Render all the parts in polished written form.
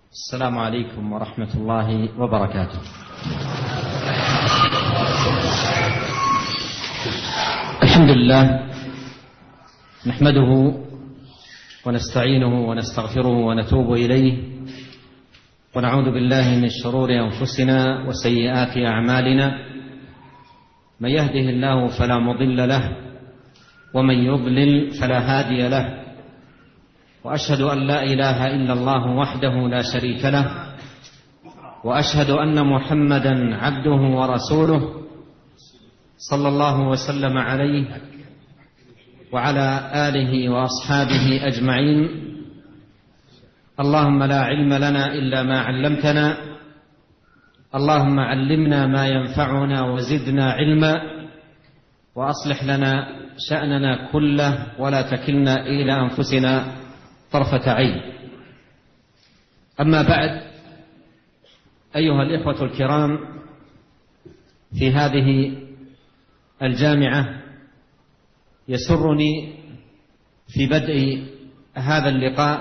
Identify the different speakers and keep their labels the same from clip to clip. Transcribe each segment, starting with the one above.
Speaker 1: السلام عليكم ورحمة الله وبركاته. الحمد لله نحمده ونستعينه ونستغفره ونتوب إليه، ونعوذ بالله من شرور أنفسنا وسيئات أعمالنا. من يهده الله فلا مضل له، ومن يضلل فلا هادي له، وأشهد أن لا إله إلا الله وحده لا شريك له، وأشهد أن محمدا عبده ورسوله صلى الله وسلم عليه وعلى آله وأصحابه أجمعين. اللهم لا علم لنا إلا ما علمتنا، اللهم علمنا ما ينفعنا وزدنا علما، وأصلح لنا شأننا كله ولا تكلنا إلى أنفسنا طرفة عين. أما بعد، أيها الإخوة الكرام، في هذه الجامعة يسرني في بدء هذا اللقاء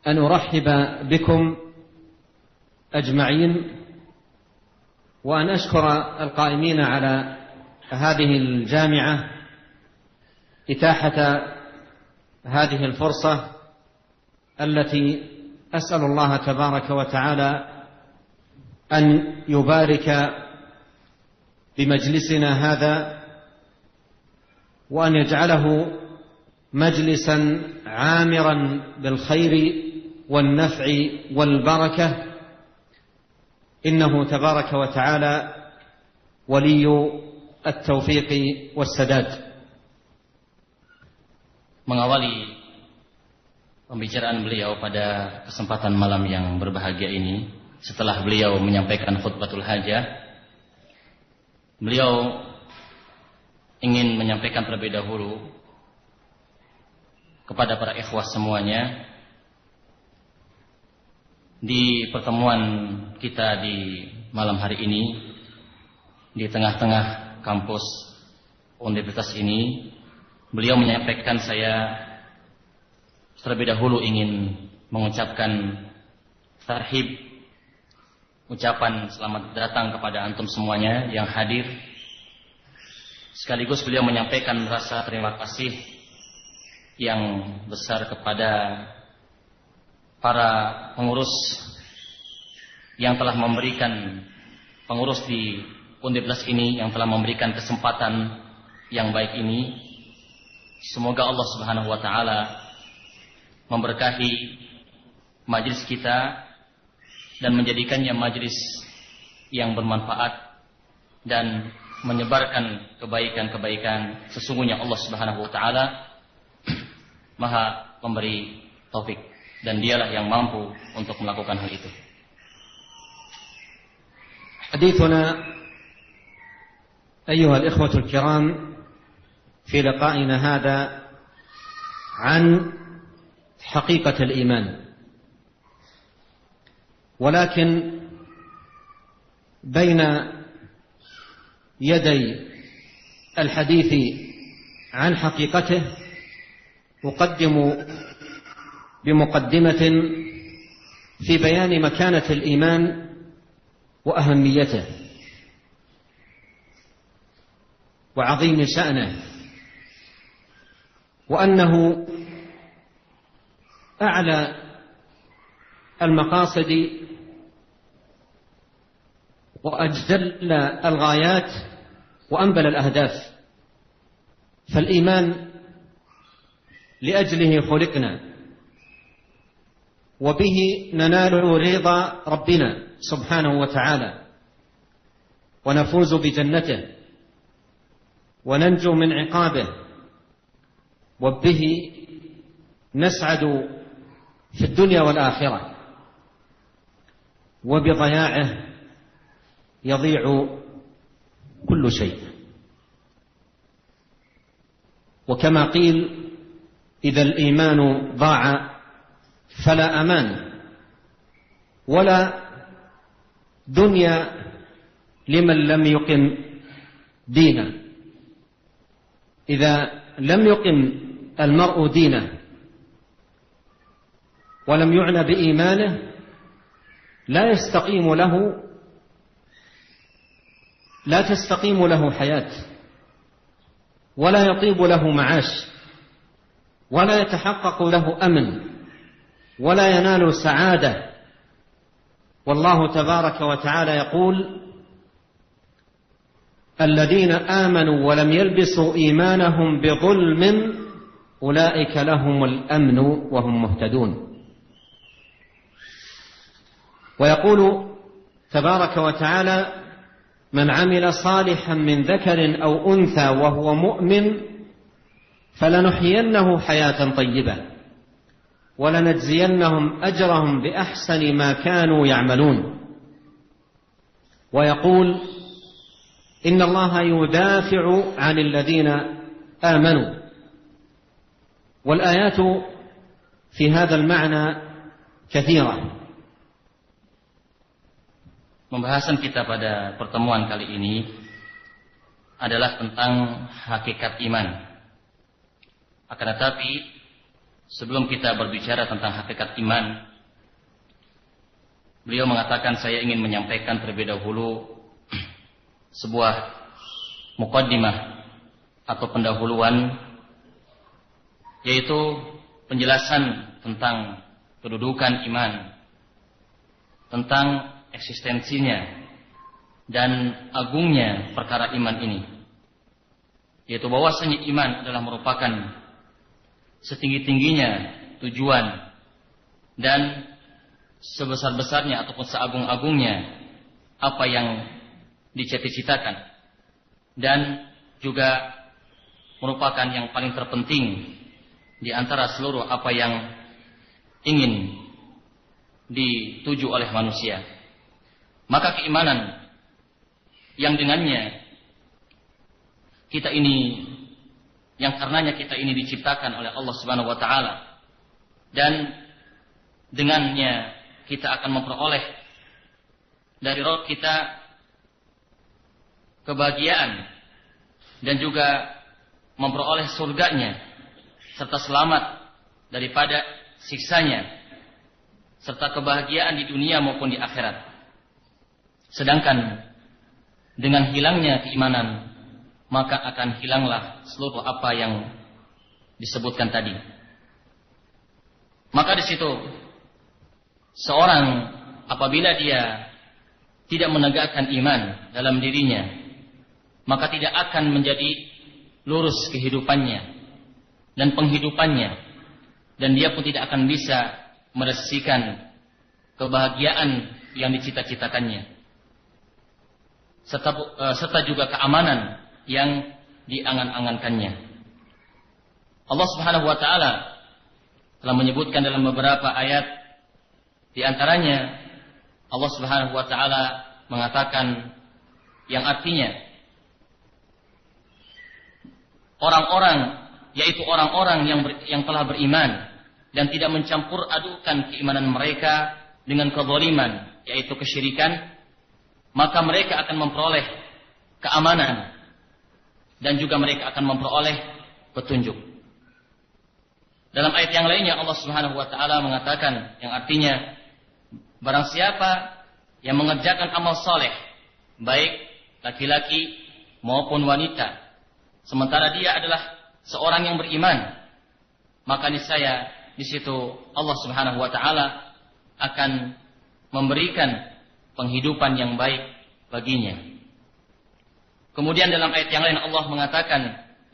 Speaker 1: أن أرحب بكم أجمعين، وأن أشكر القائمين على هذه الجامعة إتاحة هذه الفرصة التي أسأل الله تبارك وتعالى أن يبارك بمجلسنا هذا، وأن يجعله مجلسا عامرا بالخير والنفع والبركة، إنه تبارك وتعالى ولي التوفيق والسداد.
Speaker 2: Mengawali pembicaraan beliau pada kesempatan malam yang berbahagia ini, setelah beliau menyampaikan khutbatul hajah, beliau ingin menyampaikan terlebih dahulu kepada para ikhwah semuanya, di pertemuan kita di malam hari ini di tengah-tengah kampus universitas ini, beliau menyampaikan saya terlebih dahulu ingin mengucapkan tarhib, ucapan selamat datang kepada antum semuanya yang hadir. Sekaligus beliau menyampaikan rasa terima kasih yang besar kepada para pengurus yang telah memberikan, pengurus di universitas ini yang telah memberikan kesempatan yang baik ini. Semoga Allah Subhanahu wa taala memberkahi majelis kita dan menjadikannya majelis yang bermanfaat dan menyebarkan kebaikan-kebaikan. Sesungguhnya Allah Subhanahu wa taala Maha pemberi taufik, dan Dialah yang mampu untuk melakukan hal itu.
Speaker 1: حديثنا أيها الإخوة الكرام في لقائنا هذا عن حقيقة الإيمان، ولكن بين يدي الحديث عن حقيقته أقدم بمقدمة في بيان مكانة الإيمان وأهميته وعظيم شأنه، وأنه أعلى المقاصد وأجل الغايات وأنبل الأهداف. فالإيمان لأجله خلقنا، وبه ننال رضا ربنا سبحانه وتعالى، ونفوز بجنته، وننجو من عقابه، وبه نسعد في الدنيا والآخرة، وبضياعه يضيع كل شيء. وكما قيل: إذا الإيمان ضاع فلا أمان ولا دنيا لمن لم يقم دينه. إذا لم يقم المرء دينه ولم يعنى بإيمانه لا تستقيم له حياة، ولا يطيب له معاش، ولا يتحقق له أمن، ولا ينال سعادة. والله تبارك وتعالى يقول: الذين آمنوا ولم يلبسوا إيمانهم بظلم أولئك لهم الأمن وهم مهتدون. ويقول تبارك وتعالى: من عمل صالحا من ذكر أو أنثى وهو مؤمن فلنحيينه حياة طيبة ولنجزينهم أجرهم بأحسن ما كانوا يعملون. ويقول: إن الله يدافع عن الذين آمنوا. والآيات في هذا المعنى كثيرة.
Speaker 2: Pembahasan kita pada pertemuan kali ini adalah tentang hakikat iman. Akan tetapi sebelum kita berbicara tentang hakikat iman, beliau mengatakan saya ingin menyampaikan terlebih dahulu sebuah muqaddimah atau pendahuluan, yaitu penjelasan tentang kedudukan iman, tentang eksistensinya dan agungnya perkara iman ini, yaitu bahwasanya iman adalah merupakan setinggi-tingginya tujuan dan sebesar-besarnya ataupun seagung-agungnya apa yang dicita-citakan, dan juga merupakan yang paling terpenting di antara seluruh apa yang ingin dituju oleh manusia. Maka keimanan yang dengannya kita ini, yang karenanya kita ini diciptakan oleh Allah Subhanahu wa taala, dan dengannya kita akan memperoleh dari Rabb kita kebahagiaan dan juga memperoleh surganya serta selamat daripada siksanya serta kebahagiaan di dunia maupun di akhirat. Sedangkan dengan hilangnya keimanan, maka akan hilanglah seluruh apa yang disebutkan tadi. Maka di situ seorang apabila dia tidak menegakkan iman dalam dirinya, maka tidak akan menjadi lurus kehidupannya dan penghidupannya, dan dia pun tidak akan bisa meresahkan kebahagiaan yang dicita-citakannya, serta juga keamanan yang diangan-angankannya. Allah Subhanahu wa taala telah menyebutkan dalam beberapa ayat, di antaranya Allah Subhanahu wa taala mengatakan yang artinya orang-orang, yaitu orang-orang yang telah beriman dan tidak mencampur adukan keimanan mereka dengan kezaliman, yaitu kesyirikan, maka mereka akan memperoleh keamanan dan juga mereka akan memperoleh petunjuk. Dalam ayat yang lainnya Allah Subhanahu wa taala mengatakan yang artinya barang siapa yang mengerjakan amal saleh, baik laki-laki maupun wanita, sementara dia adalah seorang yang beriman, maka niscaya di situ Allah Subhanahu wa taala akan memberikan penghidupan yang baik baginya. Kemudian dalam ayat yang lain Allah mengatakan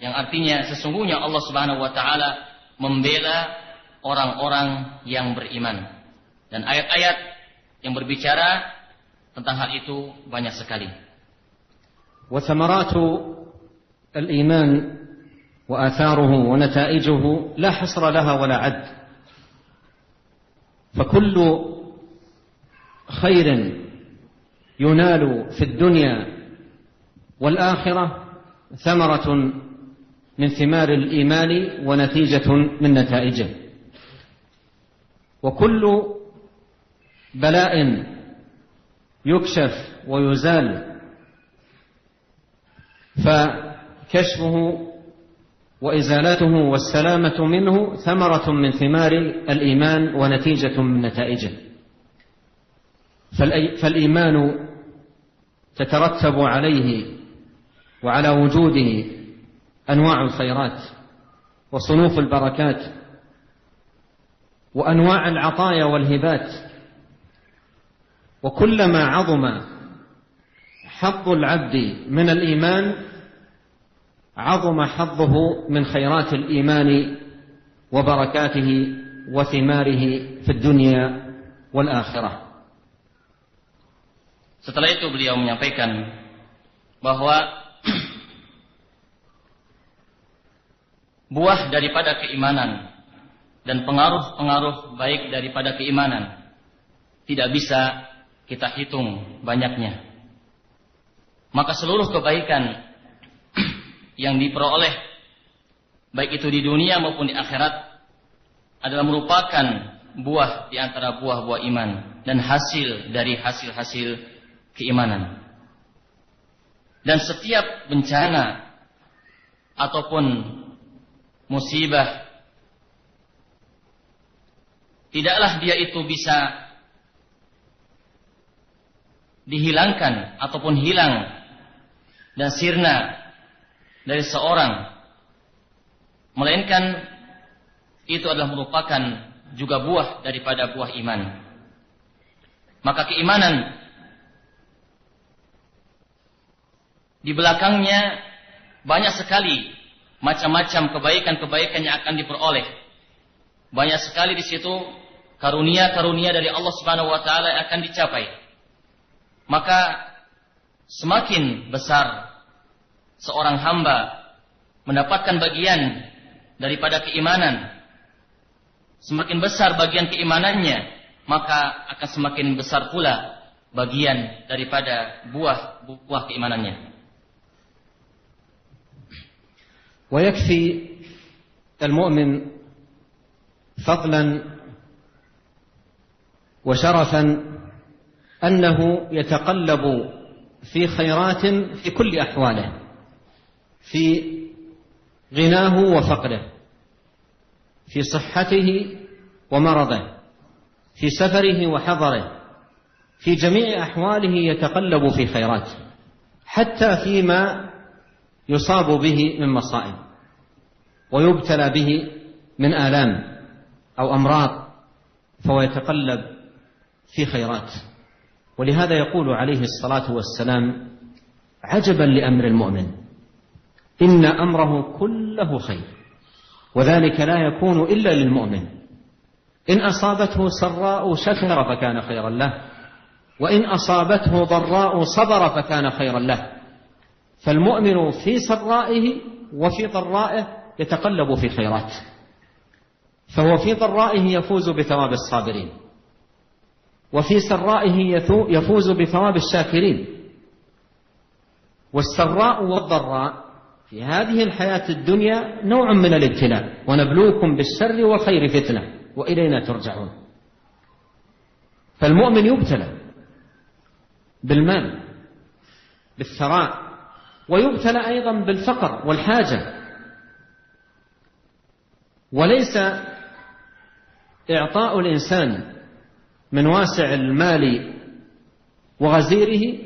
Speaker 2: yang artinya sesungguhnya Allah Subhanahu wa taala membela orang-orang yang beriman. Dan ayat-ayat yang berbicara tentang hal itu banyak sekali.
Speaker 1: Wa thamaratu al-iman wa atharuhu wa nataijuhu la hasra laha wa la 'add. Fa kullu khairin ينال في الدنيا والآخرة ثمرة من ثمار الإيمان ونتيجة من نتائجه. وكل بلاء يكشف ويزال فكشفه وإزالته والسلامة منه ثمرة من ثمار الإيمان ونتيجة من نتائجه. فالإيمان تترتب عليه وعلى وجوده أنواع الخيرات وصنوف البركات وأنواع العطايا والهبات، وكلما عظم حظ العبد من الإيمان عظم حظه من خيرات الإيمان وبركاته وثماره في الدنيا والآخرة.
Speaker 2: Setelah itu beliau menyampaikan bahwa buah daripada keimanan dan pengaruh-pengaruh baik daripada keimanan tidak bisa kita hitung banyaknya. Maka seluruh kebaikan yang diperoleh baik itu di dunia maupun di akhirat adalah merupakan buah di antara buah-buah iman dan hasil dari hasil-hasil keimanan. Dan setiap bencana ataupun musibah tidaklah dia itu bisa dihilangkan ataupun hilang dan sirna dari seorang, melainkan itu adalah merupakan juga buah daripada buah iman. Maka keimanan di belakangnya banyak sekali macam-macam kebaikan-kebaikan yang akan diperoleh. Banyak sekali di situ karunia-karunia dari Allah Subhanahu wa taala yang akan dicapai. Maka semakin besar seorang hamba mendapatkan bagian daripada keimanan, semakin besar bagian keimanannya, maka akan semakin besar pula bagian daripada buah keimanannya.
Speaker 1: ويكفي المؤمن فضلا وشرفا أنه يتقلب في خيرات في كل أحواله، في غناه وفقره، في صحته ومرضه، في سفره وحضره، في جميع أحواله يتقلب في خيرات، حتى فيما يصاب به من مصائب ويبتلى به من آلام أو أمراض فهو يتقلب في خيرات. ولهذا يقول عليه الصلاة والسلام: عجبا لأمر المؤمن إن أمره كله خير، وذلك لا يكون إلا للمؤمن، إن أصابته سراء شكر فكان خيرا له، وإن أصابته ضراء صبر فكان خيرا له. فالمؤمن في سرائه وفي ضرائه يتقلب في خيرات، فهو في ضرائه يفوز بثواب الصابرين، وفي سرائه يفوز بثواب الشاكرين. والسراء والضراء في هذه الحياة الدنيا نوع من الابتلاء، ونبلوكم بالشر والخير فتنة وإلينا ترجعون. فالمؤمن يبتلى بالمال بالثراء، ويبتلى أيضا بالفقر والحاجة. وليس إعطاء الإنسان من واسع المال وغزيره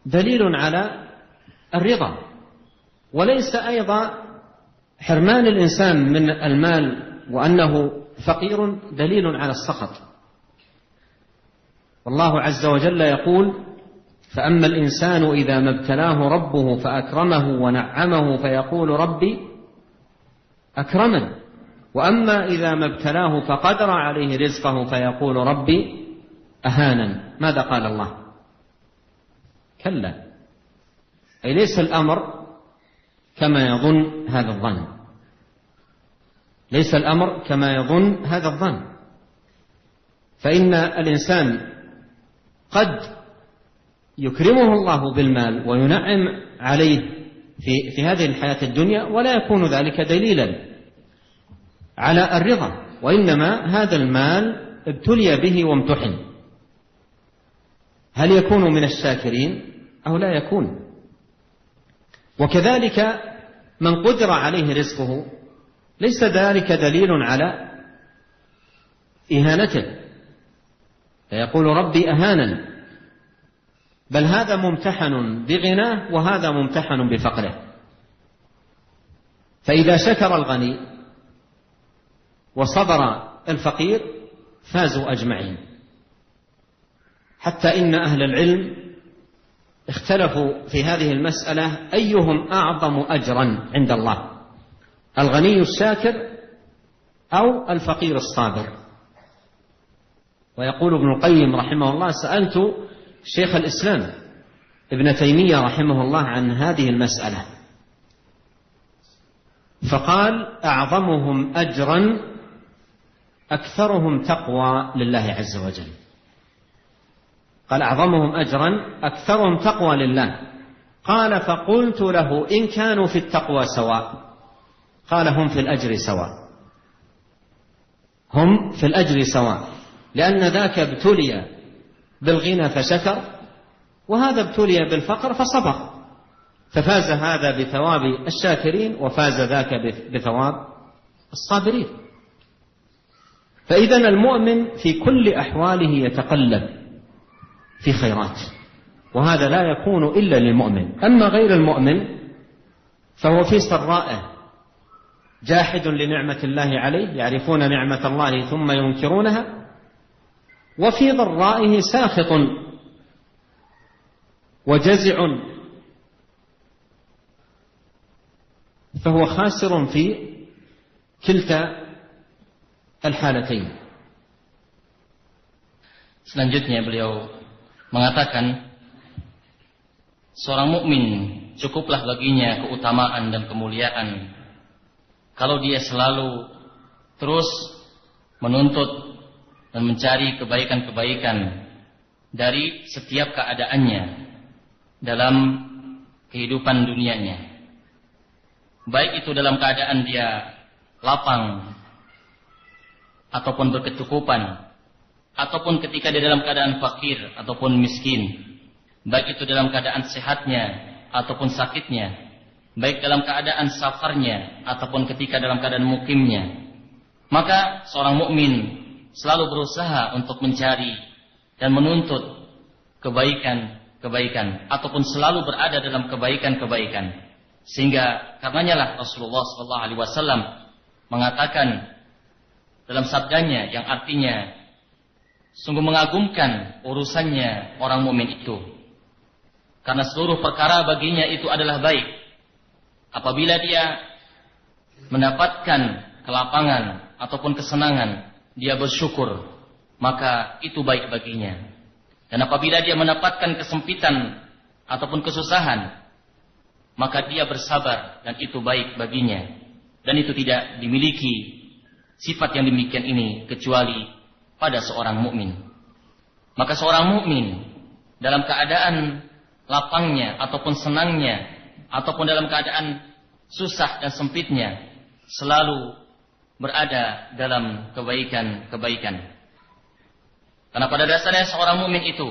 Speaker 1: دليل على الرضا، وليس أيضا حرمان الإنسان من المال وأنه فقير دليل على السخط. والله عز وجل يقول: فأما الإنسان إذا ما ابتلاه ربه فأكرمه ونعمه فيقول ربي أكرمن، وأما إذا ما ابتلاه فقدر عليه رزقه فيقول ربي أهانن. ماذا قال الله؟ كلا، أي ليس الأمر كما يظن هذا الظن، ليس الأمر كما يظن هذا الظن. فإن الإنسان قد يكرمه الله بالمال وينعم عليه في هذه الحياة الدنيا، ولا يكون ذلك دليلا على الرضا، وإنما هذا المال ابتلي به وامتحن. هل يكون من الشاكرين أو لا يكون؟ وكذلك من قدر عليه رزقه ليس ذلك دليل على إهانته، فيقول ربي أهانن، بل هذا ممتحن بغناه وهذا ممتحن بفقره. فإذا شكر الغني وصبر الفقير فازوا أجمعين، حتى إن أهل العلم اختلفوا في هذه المسألة أيهم أعظم أجرا عند الله، الغني الشاكر أو الفقير الصابر. ويقول ابن القيم رحمه الله: سألت شيخ الإسلام ابن تيمية رحمه الله عن هذه المسألة، فقال: أعظمهم أجرا أكثرهم تقوى لله عز وجل. قال: أعظمهم أجرا أكثرهم تقوى لله. قال: فقلت له: إن كانوا في التقوى سواء؟ قال: هم في الأجر سواء، هم في الأجر سواء، لأن ذاك ابتلي بالغنى فشكر، وهذا ابتلي بالفقر فصبر، ففاز هذا بثواب الشاكرين وفاز ذاك بثواب الصابرين. فإذن المؤمن في كل أحواله يتقلب في خيرات، وهذا لا يكون إلا للمؤمن. أما غير المؤمن فهو في سرائه جاحد لنعمة الله عليه، يعرفون نعمة الله ثم ينكرونها، وفي ضرائه ساخط وجزع، فهو خاسر في كلتا الحالتين.
Speaker 2: Selanjutnya beliau mengatakan, seorang mukmin cukuplah baginya keutamaan dan kemuliaan kalau dia selalu terus menuntut dan mencari kebaikan-kebaikan dari setiap keadaannya dalam kehidupan dunianya. Baik itu dalam keadaan dia lapang ataupun berkecukupan, ataupun ketika dia dalam keadaan fakir ataupun miskin, baik itu dalam keadaan sehatnya ataupun sakitnya, baik dalam keadaan safarnya ataupun ketika dalam keadaan mukimnya. Maka seorang mukmin selalu berusaha untuk mencari dan menuntut kebaikan-kebaikan, ataupun selalu berada dalam kebaikan-kebaikan. Sehingga karenanya lah Rasulullah SAW mengatakan dalam sabdanya yang artinya sungguh mengagumkan urusannya orang mukmin itu, karena seluruh perkara baginya itu adalah baik. Apabila dia mendapatkan kelapangan ataupun kesenangan, dia bersyukur, maka itu baik baginya. Dan apabila dia mendapatkan kesempitan ataupun kesusahan, maka dia bersabar, dan itu baik baginya. Dan itu tidak dimiliki sifat yang demikian ini kecuali pada seorang mukmin. Maka seorang mukmin dalam keadaan lapangnya ataupun senangnya, ataupun dalam keadaan susah dan sempitnya, selalu berada dalam kebaikan-kebaikan. Karena pada dasarnya seorang mukmin itu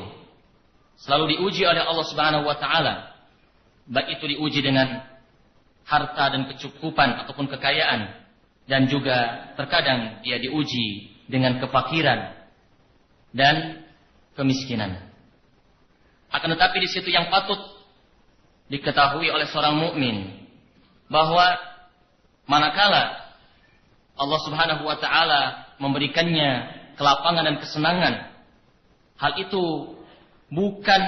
Speaker 2: selalu diuji oleh Allah Subhanahu wa taala, baik itu diuji dengan harta dan kecukupan ataupun kekayaan, dan juga terkadang dia diuji dengan kefakiran dan kemiskinan. Akan tetapi di situ yang patut diketahui oleh seorang mukmin bahwa manakala Allah Subhanahu wa taala memberikannya kelapangan dan kesenangan, hal itu bukan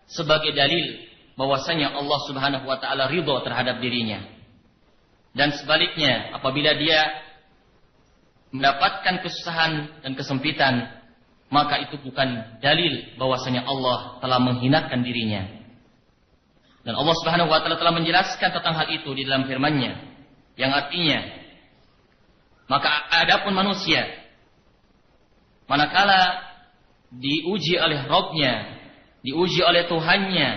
Speaker 2: sebagai dalil bahwasanya Allah Subhanahu wa taala ridha terhadap dirinya. Dan sebaliknya, apabila dia mendapatkan kesusahan dan kesempitan, maka itu bukan dalil bahwasanya Allah telah menghinakan dirinya. Dan Allah Subhanahu wa taala telah menjelaskan tentang hal itu di dalam firman-Nya, yang artinya, maka adapun manusia manakala diuji oleh Rabb-Nya, diuji oleh Tuhan-Nya,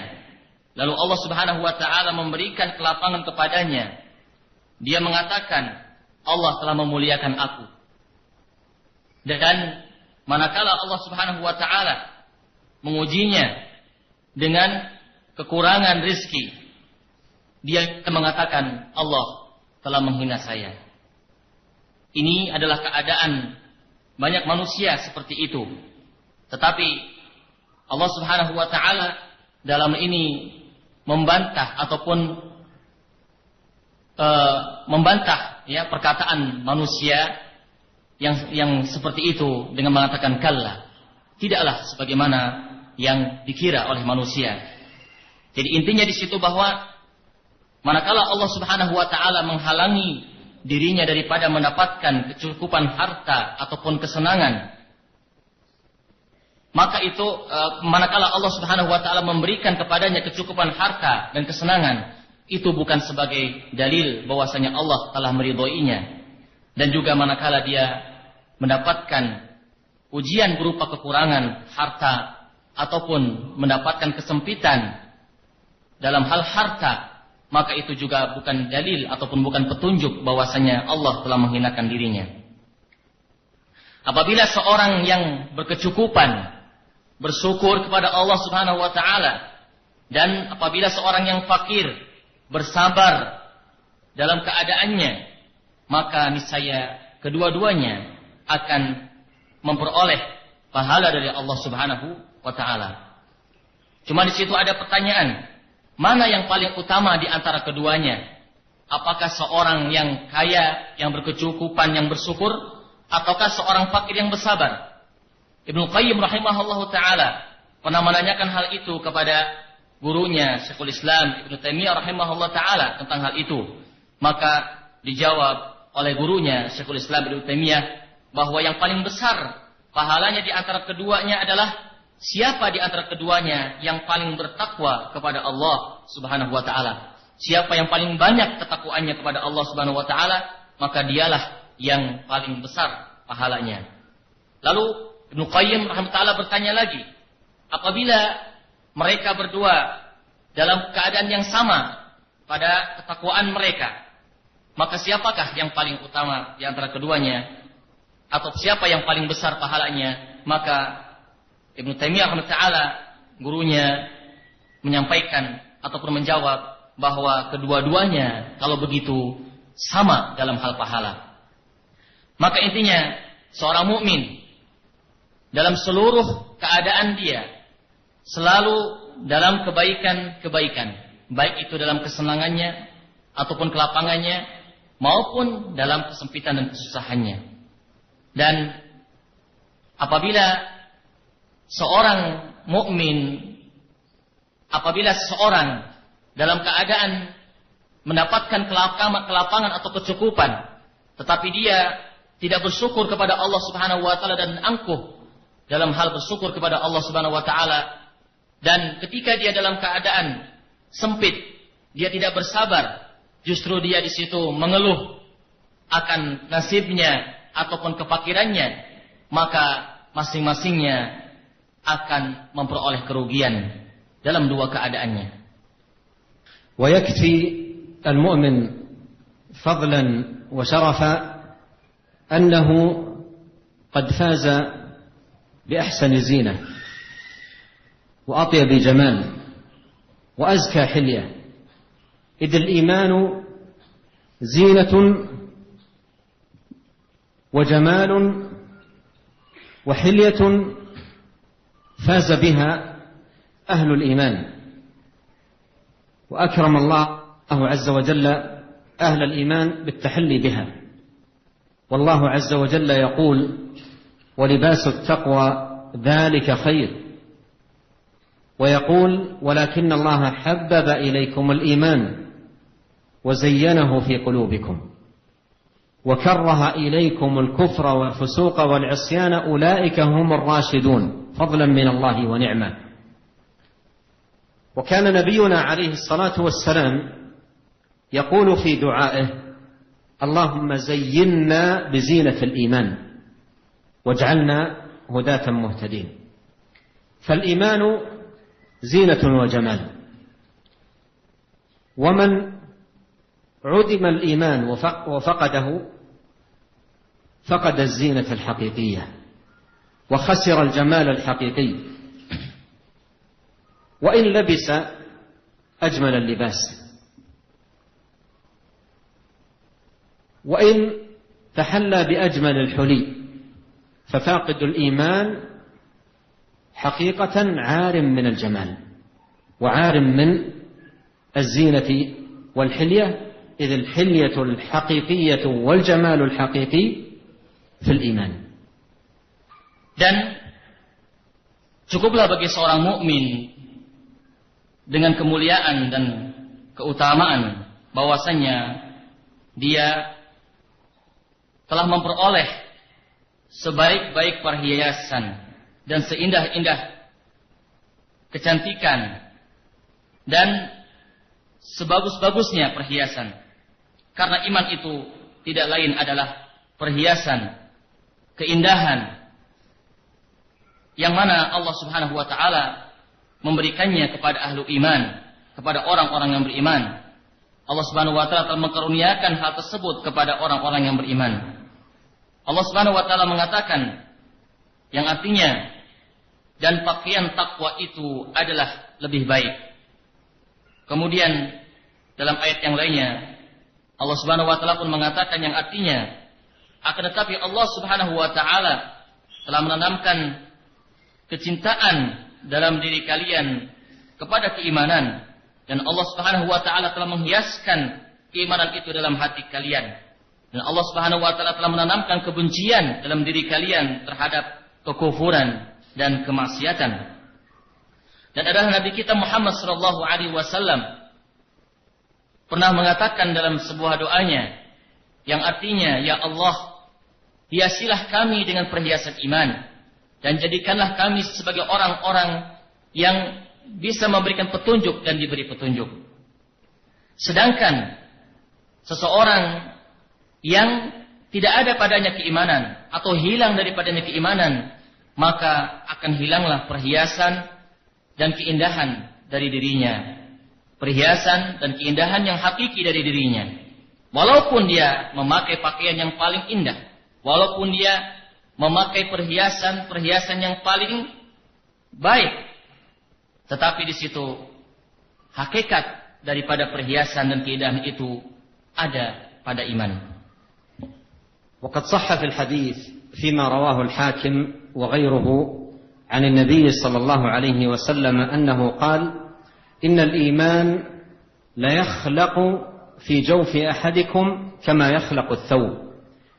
Speaker 2: lalu Allah Subhanahu wa taala memberikan kelapangan kepadanya, dia mengatakan, Allah telah memuliakan aku. Dan manakala Allah Subhanahu wa taala mengujinya dengan kekurangan rizki, dia mengatakan Allah telah menghina saya. Ini adalah keadaan banyak manusia seperti itu. Tetapi Allah Subhanahu wa taala dalam ini membantah ataupun membantah ya perkataan manusia yang seperti itu dengan mengatakan kalla. Tidaklah sebagaimana yang dikira oleh manusia. Jadi intinya di situ bahwa manakala Allah Subhanahu wa taala menghalangi dirinya daripada mendapatkan kecukupan harta ataupun kesenangan, maka itu manakala Allah Subhanahu wa taala memberikan kepadanya kecukupan harta dan kesenangan, itu bukan sebagai dalil bahwasanya Allah telah meridhoinya. Dan juga manakala dia mendapatkan ujian berupa kekurangan harta ataupun mendapatkan kesempitan dalam hal harta, maka itu juga bukan dalil ataupun bukan petunjuk bahwasanya Allah telah menghinakan dirinya. Apabila seorang yang berkecukupan bersyukur kepada Allah Subhanahu wa taala, dan apabila seorang yang fakir bersabar dalam keadaannya, maka niscaya kedua-duanya akan memperoleh pahala dari Allah Subhanahu wa taala. Cuma di situ ada pertanyaan, mana yang paling utama di antara keduanya? Apakah seorang yang kaya, yang berkecukupan, yang bersyukur, ataukah seorang fakir yang bersabar? Ibnu Qayyim rahimahullahu taala pernah menanyakan hal itu kepada gurunya Syekhul Islam Ibnu Taimiyah rahimahullahu taala tentang hal itu. Maka dijawab oleh gurunya Syekhul Islam Ibnu Taimiyah bahwa yang paling besar pahalanya di antara keduanya adalah siapa di antara keduanya yang paling bertakwa kepada Allah Subhanahu wa taala. Siapa yang paling banyak ketakwaannya kepada Allah Subhanahu wa taala, maka dialah yang paling besar pahalanya. Lalu Ibnu Qayyim rahimahullah bertanya lagi, apabila mereka berdua dalam keadaan yang sama pada ketakwaan mereka, maka siapakah yang paling utama di antara keduanya? Atau siapa yang paling besar pahalanya? Maka Ibnu Taimiyah rahimahullah gurunya menyampaikan ataupun menjawab bahwa kedua-duanya kalau begitu sama dalam hal pahala. Maka intinya seorang mukmin dalam seluruh keadaan dia selalu dalam kebaikan-kebaikan, baik itu dalam kesenangannya ataupun kelapangannya maupun dalam kesempitan dan kesusahannya. Dan apabila seorang mukmin, apabila seorang dalam keadaan mendapatkan kelapangan atau kecukupan, tetapi dia tidak bersyukur kepada Allah Subhanahu wa taala dan angkuh dalam hal bersyukur kepada Allah Subhanahu wa taala, dan ketika dia dalam keadaan sempit, dia tidak bersabar, justru dia di situ mengeluh akan nasibnya ataupun kefakirannya, maka masing-masingnya akan memperoleh kerugian dalam dua keadaannya.
Speaker 1: ويكفي المؤمن فضلا وشرفا أنه قد فاز بأحسن زينة وأطيب جمال وأزكى حلية، إذ الإيمان زينة وجمال وحلية فاز بها أهل الإيمان، وأكرم الله عز وجل أهل الإيمان بالتحلي بها. والله عز وجل يقول ولباس التقوى ذلك خير، ويقول ولكن الله حبب إليكم الإيمان وزينه في قلوبكم وكره إليكم الكفر والفسوق والعصيان أولئك هم الراشدون فضلا من الله ونعمة. وكان نبينا عليه الصلاة والسلام يقول في دعائه اللهم زينا بزينة الإيمان واجعلنا هداة مهتدين. فالإيمان زينة وجمال، ومن عدم الإيمان وفقده فقد الزينة الحقيقية وخسر الجمال الحقيقي، وإن لبس أجمل اللباس. وإن تحلى بأجمل الحلي ففاقد الإيمان حقيقة عار من الجمال وعار من الزينة والحلية، إذ الحلية الحقيقية والجمال الحقيقي في الإيمان.
Speaker 2: Dan cukuplah bagi seorang mukmin dengan kemuliaan dan keutamaan bahwasanya dia telah memperoleh sebaik-baik perhiasan dan seindah-indah kecantikan dan sebagus-bagusnya perhiasan. Karena iman itu tidak lain adalah perhiasan, keindahan yang mana Allah Subhanahu wa taala memberikannya kepada ahlu iman, kepada orang-orang yang beriman. Allah Subhanahu wa taala telah mengkaruniakan hal tersebut kepada orang-orang yang beriman. Allah Subhanahu wa taala mengatakan yang artinya, dan pakaian takwa itu adalah lebih baik. Kemudian dalam ayat yang lainnya Allah Subhanahu wa taala pun mengatakan yang artinya, akan tetapi Allah Subhanahu wa taala telah menanamkan kecintaan dalam diri kalian kepada keimanan, dan Allah Subhanahu wa taala telah menghiaskan keimanan itu dalam hati kalian. Dan Allah Subhanahu wa taala telah menanamkan kebencian dalam diri kalian terhadap kekufuran dan kemaksiatan. Dan adalah Nabi kita Muhammad sallallahu alaihi wasallam pernah mengatakan dalam sebuah doanya yang artinya, ya Allah, hiasilah kami dengan perhiasan iman dan jadikanlah kami sebagai orang-orang yang bisa memberikan petunjuk dan diberi petunjuk. Sedangkan seseorang yang tidak ada padanya keimanan atau hilang daripadanya keimanan, maka akan hilanglah perhiasan dan keindahan dari dirinya. Perhiasan dan keindahan yang hakiki dari dirinya. Walaupun dia memakai pakaian yang paling indah, walaupun dia memakai perhiasan yang paling baik, tetapi di situ hakikat daripada perhiasan dan keindahan itu ada pada iman.
Speaker 1: وقد صح في الحديث فيما رواه الحاكم وغيره عن النبي صلى الله عليه وسلم أنه قال: إن الإيمان ليخلق في جوف أحدكم كما يخلق الثوب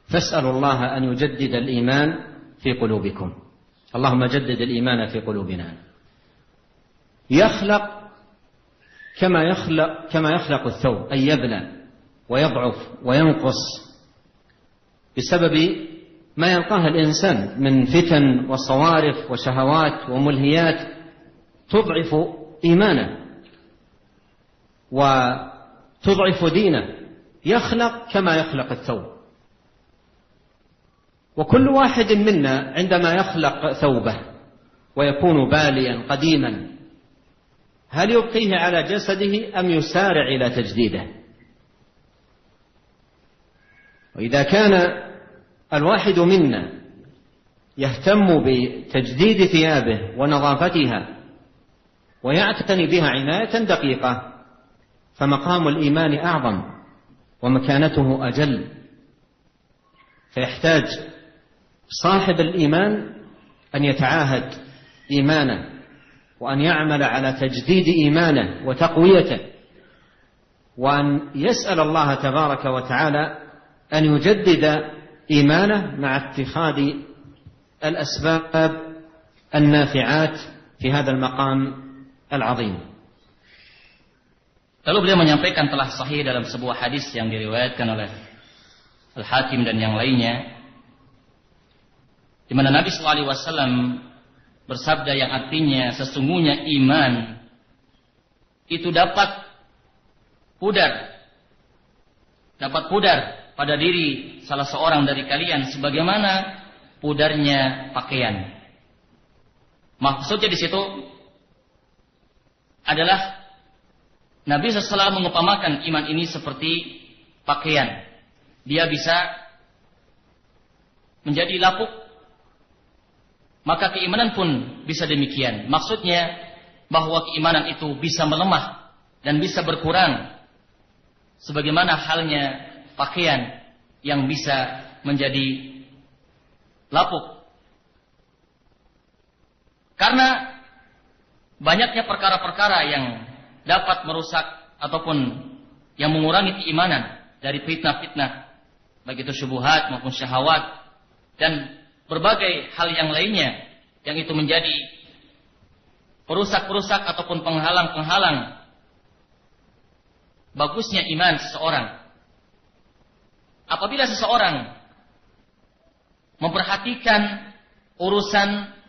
Speaker 1: فاسألوا الله أن يجدد الإيمان في قلوبكم. اللهم جدد الإيمان في قلوبنا. يخلق كما يخلق الثوب، أي يبلى ويضعف وينقص بسبب ما يلقاه الإنسان من فتن وصوارف وشهوات وملهيات تضعف إيمانه وتضعف دينه. يخلق كما يخلق الثوب. وكل واحد منا عندما يخلق ثوبه ويكون باليا قديما، هل يبقيه على جسده أم يسارع إلى تجديده؟ وإذا كان الواحد منا يهتم بتجديد ثيابه ونظافتها ويعتني بها عناية دقيقة، فمقام الإيمان أعظم ومكانته أجل. فيحتاج صاحب الإيمان أن يتعاهد إيمانه وأن يعمل على تجديد إيمانه وتقويته، وأن يسأل الله تبارك وتعالى أن يجدد إيمانه مع اتخاذ الأسباب النافعات في هذا المقام العظيم.
Speaker 2: Lalu beliau menyampaikan telah sahih dalam sebuah hadis yang diriwayatkan oleh Al-Hakim dan yang lainnya, di mana Nabi sallallahu alaihi wasallam bersabda yang artinya, sesungguhnya iman itu dapat pudar pada diri salah seorang dari kalian sebagaimana pudarnya pakaian. Maksudnya di situ adalah Nabi SAW mengupamakan iman ini seperti pakaian. Dia bisa menjadi lapuk, maka keimanan pun bisa demikian. Maksudnya bahwa keimanan itu bisa melemah dan bisa berkurang sebagaimana halnya pakaian yang bisa menjadi lapuk. Karena banyaknya perkara-perkara yang dapat merusak ataupun yang mengurangi keimanan dari fitnah-fitnah, baik itu syubhat maupun syahwat dan berbagai hal yang lainnya yang itu menjadi perusak-perusak ataupun penghalang-penghalang bagusnya iman seseorang. Apabila seseorang memperhatikan urusan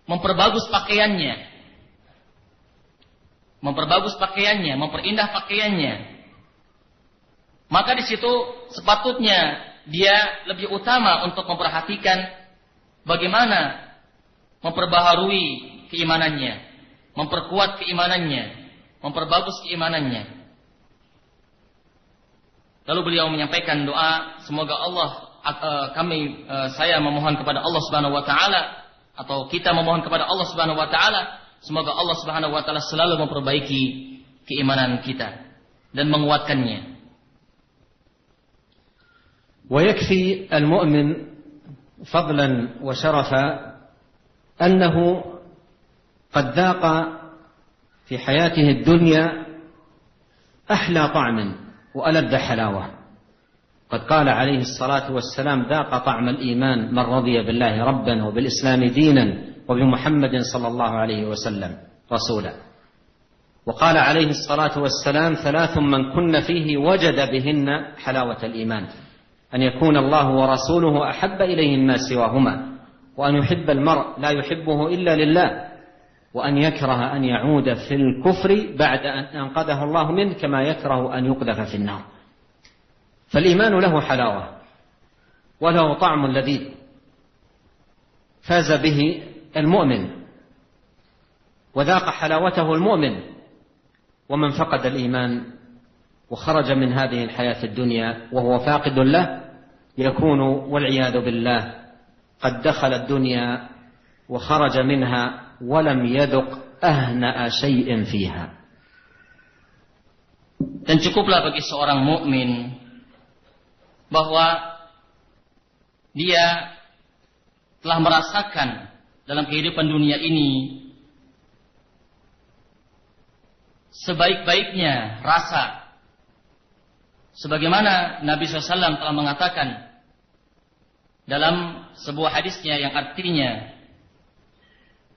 Speaker 2: memperbagus pakaiannya, memperindah pakaiannya, maka di situ sepatutnya dia lebih utama untuk memperhatikan bagaimana memperbaharui keimanannya, memperkuat keimanannya, memperbagus keimanannya. Lalu beliau menyampaikan doa, semoga saya memohon kepada Allah Subhanahu wa taala, atau kita memohon kepada Allah Subhanahu wa taala, semoga Allah Subhanahu wa taala selalu memperbaiki keimanan kita dan menguatkannya.
Speaker 1: ويكفي المؤمن فضلا وشرفا أنه قد ذاق في حياته الدنيا أحلى طعم وألذ حلاوة. قد قال عليه الصلاة والسلام: ذاق طعم الإيمان من رضي بالله ربا وبالإسلام دينا وبمحمد صلى الله عليه وسلم رسولا. وقال عليه الصلاة والسلام: ثلاث من كن فيه وجد بهن حلاوة الإيمان: أن يكون الله ورسوله أحب إليه مما سواهما، وأن يحب المرء لا يحبه إلا لله، وأن يكره أن يعود في الكفر بعد أن أنقذه الله منه كما يكره أن يقذف في النار. فالإيمان له حلاوة وله طعم لذيذ فاز به المؤمن، وذاق حلاوته المؤمن. ومن فقد الإيمان وخرج من هذه الحياة الدنيا وهو فاقد له يكون والعياذ بالله قد دخل الدنيا وخرج منها ولم يذق أهنأ شيء فيها.
Speaker 2: Dan cukuplah bagi seorang mukmin bahwa dia telah merasakan dalam kehidupan dunia ini sebaik-baiknya rasa, sebagaimana Nabi SAW telah mengatakan dalam sebuah hadisnya yang artinya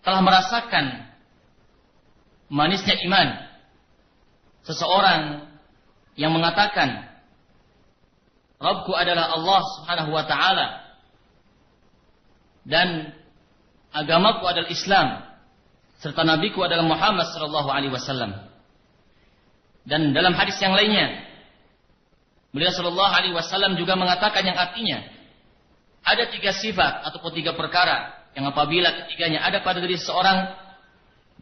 Speaker 2: telah merasakan manisnya iman seseorang yang mengatakan Rabbku adalah Allah Subhanahu wa ta'ala dan agamaku adalah Islam serta nabiku adalah Muhammad sallallahu alaihi wasallam. Dan dalam hadis yang lainnya beliau sallallahu alaihi wasallam juga mengatakan yang artinya ada 3 sifat ataupun 3 perkara yang apabila ketiganya ada pada diri seorang,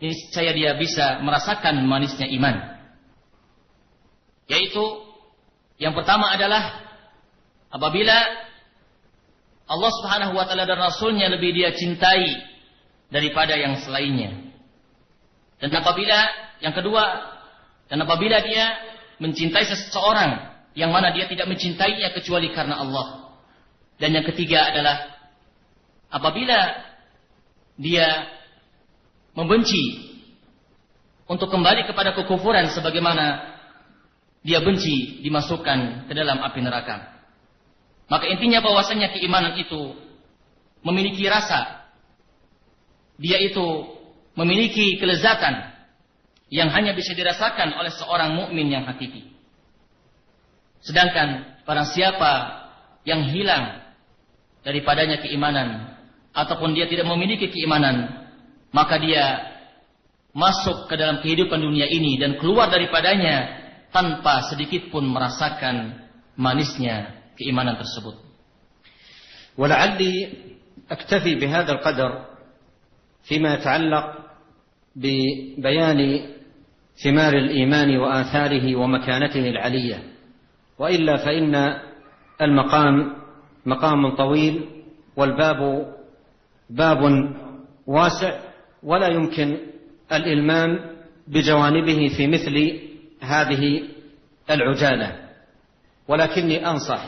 Speaker 2: niscaya dia bisa merasakan manisnya iman. Yaitu yang pertama adalah apabila Allah Subhanahu wa taala dan Rasulnya lebih dia cintai daripada yang selainnya. Dan apabila dia mencintai seseorang yang mana dia tidak mencintainya kecuali karena Allah. Dan yang ketiga adalah apabila dia membenci untuk kembali kepada kekufuran sebagaimana dia benci dimasukkan ke dalam api neraka. Maka intinya bahwasanya keimanan itu memiliki rasa, dia itu memiliki kelezatan yang hanya bisa dirasakan oleh seorang mukmin yang hakiki. Sedangkan barang siapa yang hilang daripadanya keimanan ataupun dia tidak memiliki keimanan, maka dia masuk ke dalam kehidupan dunia ini dan keluar daripadanya tanpa sedikit pun merasakan manisnya keimanan tersebut.
Speaker 1: ولعلي أكتفي بهذا القدر فيما يتعلق ببيان ثمار الإيمان وآثاره ومكانته العلية، وإلا فإن المقام مقام طويل والباب باب واسع ولا يمكن الإلمام بجوانبه في مثل هذه العجالة. ولكني أنصح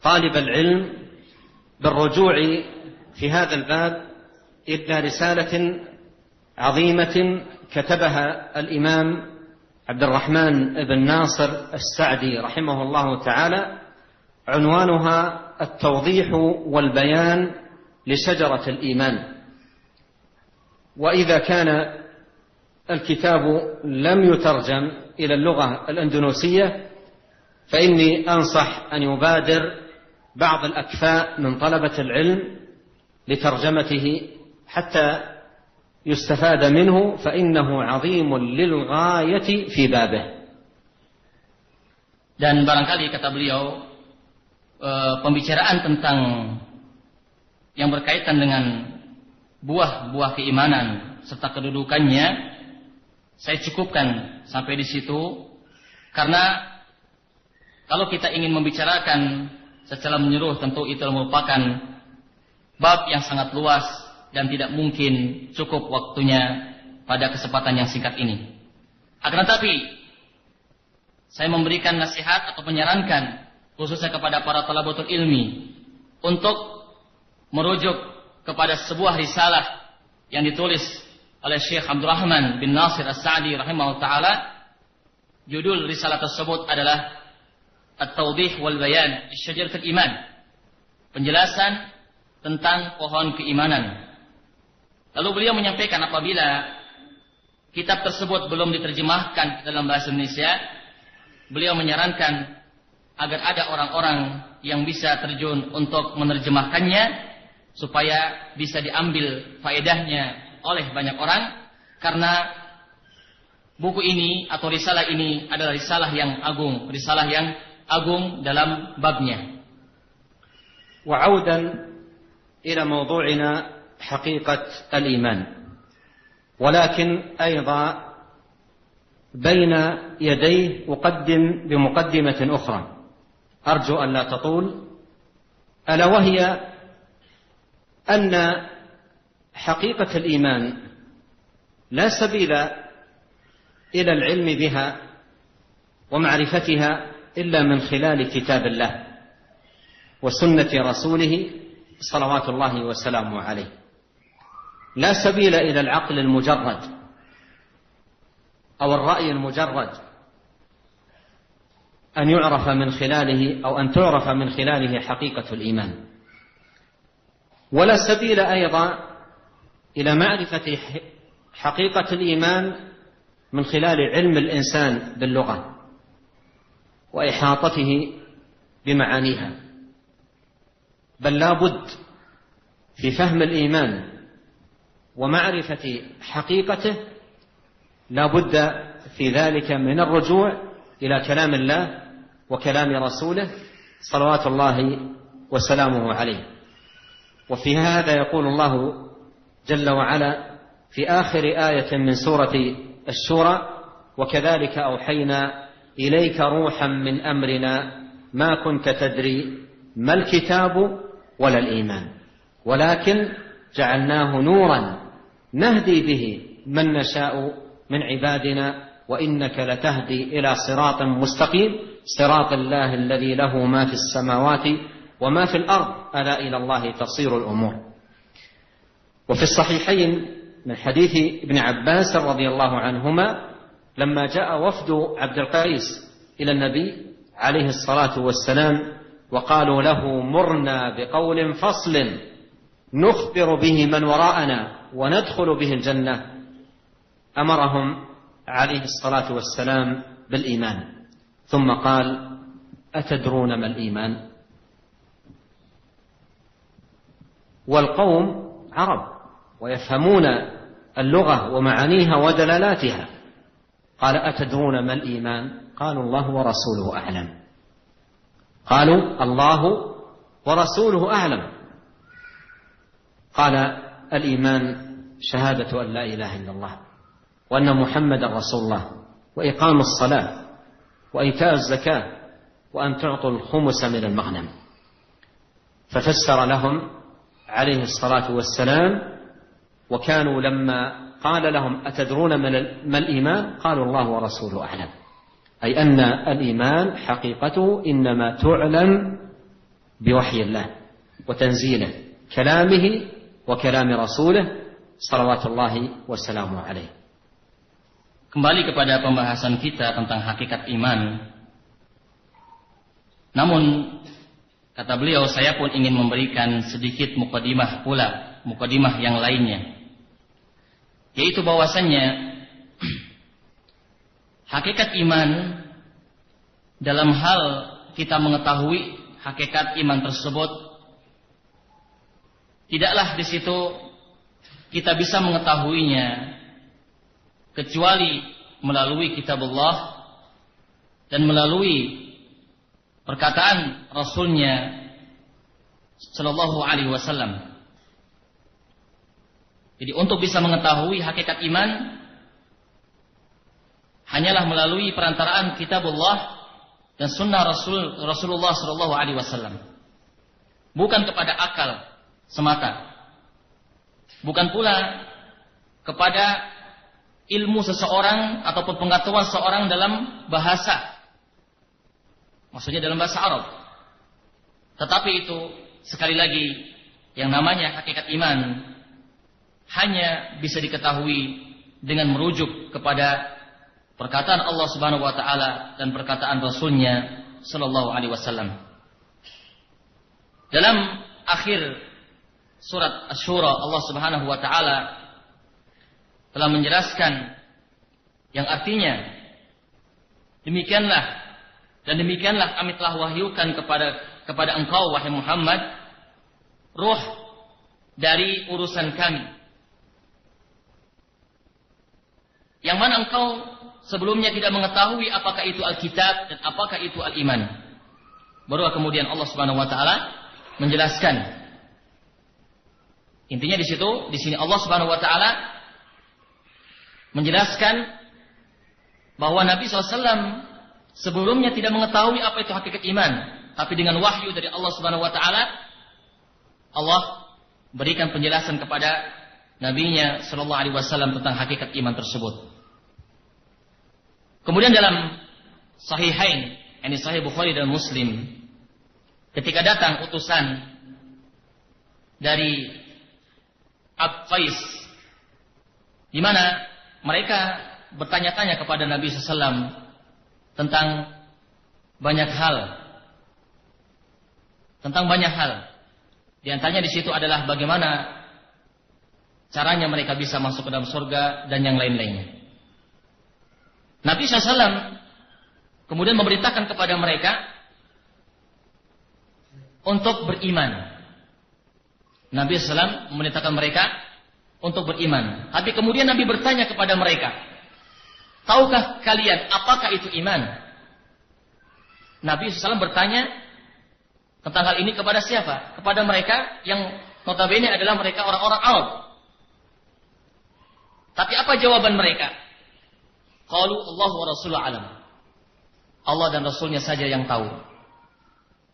Speaker 1: طالب العلم بالرجوع في هذا الباب إلى رسالة عظيمة كتبها الإمام عبد الرحمن بن ناصر السعدي رحمه الله تعالى، عنوانها التوضيح والبيان لشجرة الإيمان. وإذا كان الكتاب لم يترجم إلى اللغة الأندونيسية فإني أنصح أن يبادر بعض الأكفاء من طلبة العلم لترجمته حتى يستفاد منه، فإنه عظيم للغاية في بابه.
Speaker 2: Dan barangkali kata beliau, pembicaraan tentang yang berkaitan dengan buah-buah keimanan serta kedudukannya saya cukupkan sampai di situ, karena kalau kita ingin membicarakan secara menyeluruh tentu itu merupakan bab yang sangat luas dan tidak mungkin cukup waktunya pada kesempatan yang singkat ini. Akan tetapi saya memberikan nasihat atau menyarankan khususnya kepada para talabatul ilmi untuk merujuk kepada sebuah risalah yang ditulis oleh Syekh Abdul Rahman bin Nasir As-Sa'di rahimahullah ta'ala. Judul risalah tersebut adalah At-Tawdih wal Bayan li Syajaratul Iman, penjelasan tentang pohon keimanan. Lalu beliau menyampaikan apabila kitab tersebut belum diterjemahkan dalam bahasa Indonesia, beliau menyarankan agar ada orang-orang yang bisa terjun untuk menerjemahkannya supaya bisa diambil faedahnya oleh banyak orang, karena buku ini atau risalah ini adalah risalah yang agung dalam babnya.
Speaker 1: وعودا إلى موضوعنا حقيقة الإيمان، ولكن أيضا بين يديه أقدم بمقدمة أخرى أرجو أن لا تطول، ألا وهي أن حقيقة الإيمان لا سبيل إلى العلم بها ومعرفتها إلا من خلال كتاب الله وسنة رسوله صلوات الله وسلامه عليه. لا سبيل إلى العقل المجرد أو الرأي المجرد أن يعرف من خلاله أو أن تعرف من خلاله حقيقة الإيمان، ولا سبيل أيضا إلى معرفة حقيقة الإيمان من خلال علم الإنسان باللغة وإحاطته بمعانيها، بل لا بد في فهم الإيمان ومعرفة حقيقته لا بد في ذلك من الرجوع إلى كلام الله وكلام رسوله صلوات الله وسلامه عليه. وفي هذا يقول الله جل وعلا في آخر آية من سورة الشورى: وكذلك أوحينا إليك روحا من أمرنا ما كنت تدري ما الكتاب ولا الإيمان ولكن جعلناه نورا نهدي به من نشاء من عبادنا وإنك لتهدي إلى صراط مستقيم صراط الله الذي له ما في السماوات وما في الأرض ألا إلى الله تصير الأمور. وفي الصحيحين من حديث ابن عباس رضي الله عنهما لما جاء وفد عبد القيس إلى النبي عليه الصلاة والسلام وقالوا له: مرنا بقول فصل نخبر به من وراءنا وندخل به الجنة، أمرهم عليه الصلاة والسلام بالإيمان، ثم قال: أتدرون ما الإيمان؟ والقوم عرب ويفهمون اللغة ومعانيها ودلالاتها، قال: أتدرون ما الإيمان؟ قالوا: الله ورسوله أعلم. قالوا: الله ورسوله أعلم. قال: الإيمان شهادة أن لا إله إلا الله وأن محمدا رسول الله وإقام الصلاة وإيتاء الزكاة وأن تعطوا الخمس من المغنم. ففسر لهم عليه الصلاة والسلام، وكانوا لما قال لهم: أتدرون ما الإيمان؟ قالوا: الله ورسوله أعلم، أي أن الإيمان حقيقته إنما تعلم بوحي الله وتنزيله كلامه وكلام رسوله صلوات الله وسلامه عليه.
Speaker 2: Kembali kepada pembahasan kita tentang hakikat iman. Namun kata beliau, saya pun ingin memberikan sedikit mukadimah pula, mukadimah yang lainnya, yaitu bahwasannya hakikat iman dalam hal kita mengetahui hakikat iman tersebut, tidaklah di situ kita bisa mengetahuinya kecuali melalui kitab Allah dan melalui perkataan Rasulnya Sallallahu Alaihi Wasallam. Jadi untuk bisa mengetahui hakikat iman hanyalah melalui perantaraan kitab Allah dan sunnah Rasulullah Sallallahu Alaihi Wasallam, bukan kepada akal semata, bukan pula kepada ilmu seseorang ataupun pengetahuan seorang dalam bahasa, maksudnya dalam bahasa Arab. Tetapi itu sekali lagi yang namanya hakikat iman hanya bisa diketahui dengan merujuk kepada perkataan Allah Subhanahu wa taala dan perkataan Rasulnya sallallahu alaihi wasallam. Dalam akhir surat Asy-Syura, Allah Subhanahu wa taala telah menjelaskan yang artinya demikianlah kami telah wahyukan kepada engkau wahai Muhammad ruh dari urusan kami, yang mana engkau sebelumnya tidak mengetahui apakah itu Alkitab dan apakah itu Al-Iman. Baru kemudian Allah Subhanahu wa taala menjelaskan. Intinya di sini Allah Subhanahu wa taala menjelaskan bahwa Nabi SAW sebelumnya tidak mengetahui apa itu hakikat iman, tapi dengan wahyu dari Allah Subhanahu wa taala, Allah berikan penjelasan kepada Nabi-Nya sallallahu alaihi wasallam tentang hakikat iman tersebut. Kemudian dalam Sahihain, ini Sahih Bukhari dan Muslim, ketika datang utusan dari Qais, di mana mereka bertanya-tanya kepada Nabi SAW tentang banyak hal. Di antaranya di situ adalah bagaimana caranya mereka bisa masuk ke dalam surga dan yang lain-lainnya. Nabi SAW kemudian memberitakan kepada mereka untuk beriman. Nabi SAW memerintahkan mereka untuk beriman. Tapi kemudian Nabi bertanya kepada mereka, tahukah kalian apakah itu iman? Nabi SAW bertanya tentang hal ini kepada siapa? Kepada mereka yang notabene adalah mereka orang-orang awam. Tapi apa jawaban mereka? Qalu Allah wa Rasuluhu alam. Allah dan Rasulnya saja yang tahu.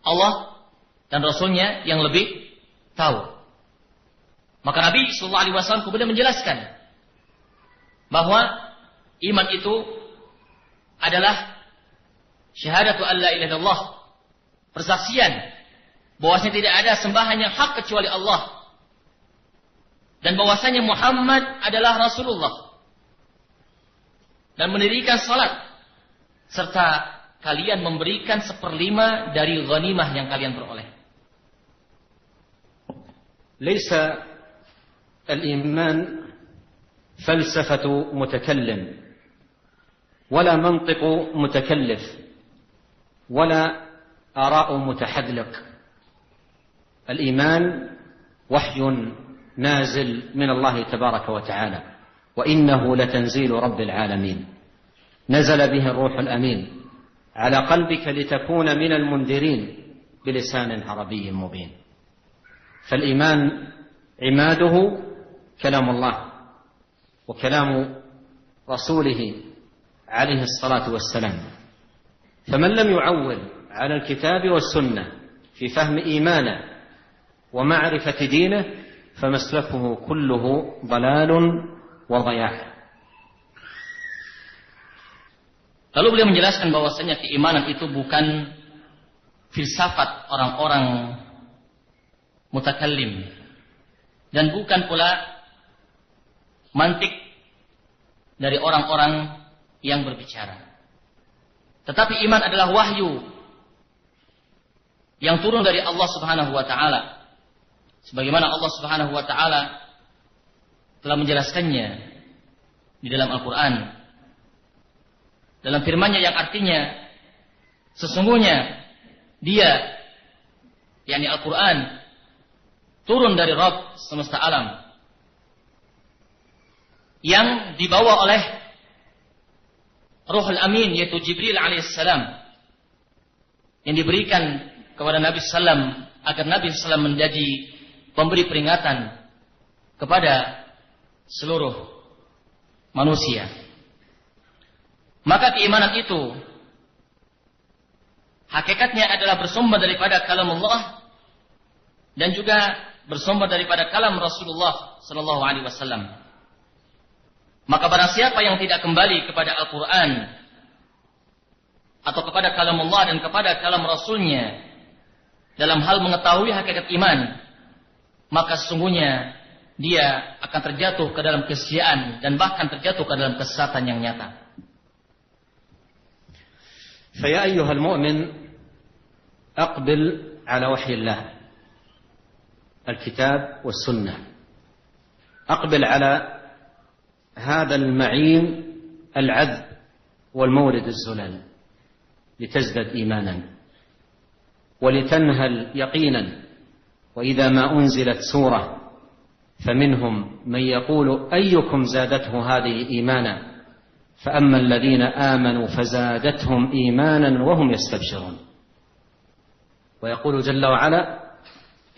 Speaker 2: Allah dan Rasulnya yang lebih tahu. Maka Nabi sallallahu alaihi wasallam kemudian menjelaskan bahwa iman itu adalah syahadatu an la ilaha illallah, persaksian bahwasanya tidak ada sembahan yang hak kecuali Allah, dan bahwasanya Muhammad adalah Rasulullah, dan mendirikan salat, serta kalian memberikan 1/5 dari ghanimah yang kalian peroleh.
Speaker 1: Laisa الإيمان فلسفة متكلم ولا منطق متكلف ولا آراء متحذلق. الإيمان وحي نازل من الله تبارك وتعالى، وإنه لتنزيل رب العالمين، نزل به الروح الأمين على قلبك لتكون من المنذرين بلسان عربي مبين. فالإيمان عماده كلام الله وكلام رسوله عليه الصلاة والسلام. فمن لم يعول على الكتاب والسنة في فهم إيمانه ومعرفة دينه فمسلكه كله ضلال وضياع.
Speaker 2: Lalu beliau menjelaskan bahwasanya keimanan itu bukan filsafat orang-orang mutakallim dan bukan pula mantik dari orang-orang yang berbicara. Tetapi iman adalah wahyu yang turun dari Allah Subhanahu wa taala. Sebagaimana Allah Subhanahu wa taala telah menjelaskannya di dalam Al-Qur'an. Dalam firman-Nya yang artinya sesungguhnya Dia, yakni Al-Qur'an, turun dari Rabb semesta alam yang dibawa oleh Ruhul Amin, yaitu Jibril alaihissalam, yang diberikan kepada Nabi Sallam agar Nabi Sallam menjadi pemberi peringatan kepada seluruh manusia. Maka keimanan itu hakikatnya adalah bersumber daripada kalam Allah dan juga bersumber daripada kalam Rasulullah sallallahu alaihi wasallam. Maka barang siapa yang tidak kembali kepada Al-Qur'an atau kepada kalam Allah dan kepada kalam Rasulnya dalam hal mengetahui hakikat iman, maka sesungguhnya dia akan terjatuh ke dalam kesia-an dan bahkan terjatuh ke dalam kesesatan yang nyata.
Speaker 1: فيا أيها المؤمن أقبل على وحي الله الكتاب والسنة، أقبل على هذا المعين العذب والمورد الزلال لتزدد إيمانا ولتنهل يقينا. وإذا ما أنزلت سورة فمنهم من يقول أيكم زادته هذه إيمانا فأما الذين آمنوا فزادتهم إيمانا وهم يستبشرون. ويقول جل وعلا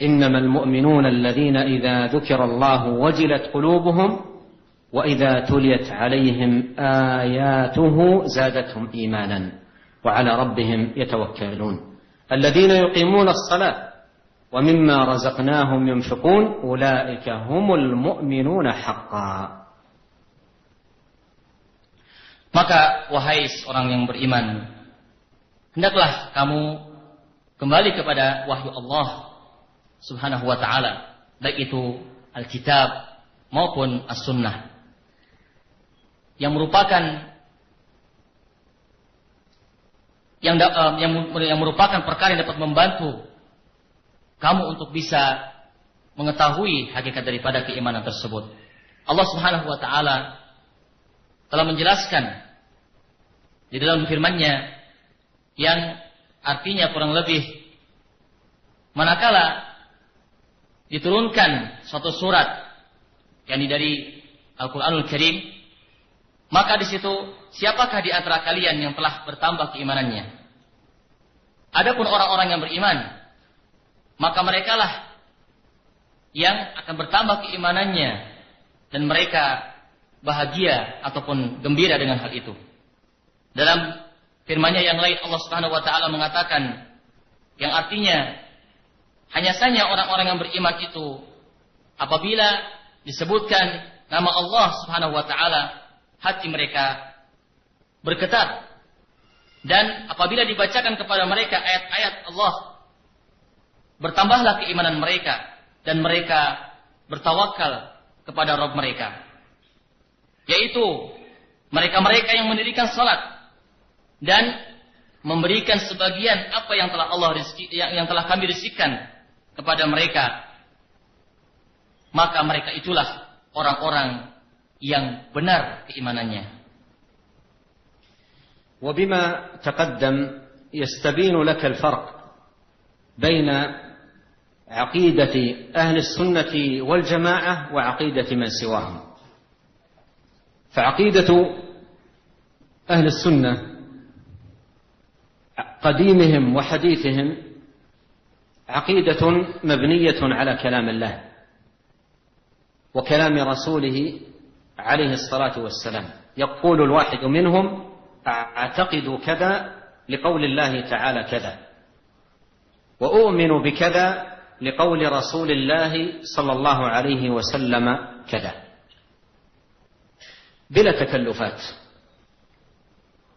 Speaker 1: إنما المؤمنون الذين إذا ذكر الله وجلت قلوبهم وإذا تليت عليهم آياته زادتهم إيمانا وعلى ربهم يتوكلون الذين يقيمون الصلاة ومما رزقناهم ينفقون أولئك هم المؤمنون حقا.
Speaker 2: Maka wahai orang yang beriman, hendaklah kamu kembali kepada wahyu Allah Subhanahu wa taala, baik itu Alkitab maupun As-Sunnah, yang merupakan yang merupakan perkara yang dapat membantu kamu untuk bisa mengetahui hakikat daripada keimanan tersebut. Allah Subhanahu wa taala telah menjelaskan di dalam firman-Nya yang artinya kurang lebih manakala diturunkan suatu surat yakni dari Al-Qur'anul Karim, maka di situ siapakah di antara kalian yang telah bertambah keimanannya? Adapun orang-orang yang beriman, maka merekalah yang akan bertambah keimanannya dan mereka bahagia ataupun gembira dengan hal itu. Dalam firman-Nya yang lain Allah Subhanahu wa taala mengatakan yang artinya hanya saja orang-orang yang beriman itu apabila disebutkan nama Allah Subhanahu wa taala hati mereka bergetar, dan apabila dibacakan kepada mereka ayat-ayat Allah bertambahlah keimanan mereka dan mereka bertawakal kepada Rabb mereka, yaitu mereka-mereka yang mendirikan salat dan memberikan sebagian apa yang telah yang telah kami rizkikan kepada mereka, maka mereka itulah orang-orang yang benar keimanannya.
Speaker 1: وبما تقدم يستبين لك الفرق بين عقيدة أهل السنة والجماعة وعقيدة من سواهم. فعقيدة أهل السنة قديمهم وحديثهم عقيدة مبنية على كلام الله وكلام رسوله عليه الصلاة والسلام. يقول الواحد منهم أعتقد كذا لقول الله تعالى كذا، وأؤمن بكذا لقول رسول الله صلى الله عليه وسلم كذا، بلا تكلفات.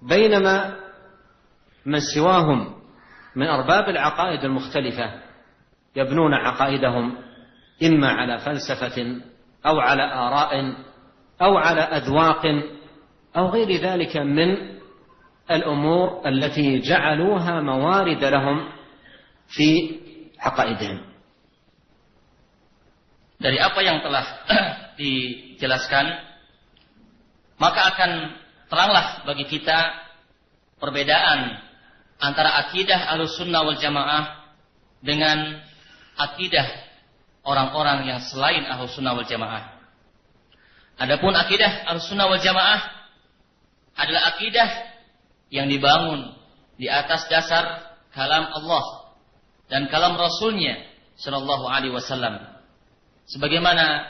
Speaker 1: بينما من سواهم من أرباب العقائد المختلفة يبنون عقائدهم إما على فلسفة أو على آراء أو على أذواق أو غير ذلك من الأمور التي جعلوها موارد لهم في عقائدهم.
Speaker 2: Dari apa yang telah dijelaskan, maka akan teranglah bagi kita perbedaan antara akidah Ahlussunnah wal Jamaah dengan akidah orang-orang yang selain Ahlussunnah wal Jamaah. Adapun akidah Ahlussunnah wal Jamaah adalah akidah yang dibangun di atas dasar kalam Allah dan kalam Rasulnya sallallahu alaihi wasallam. Sebagaimana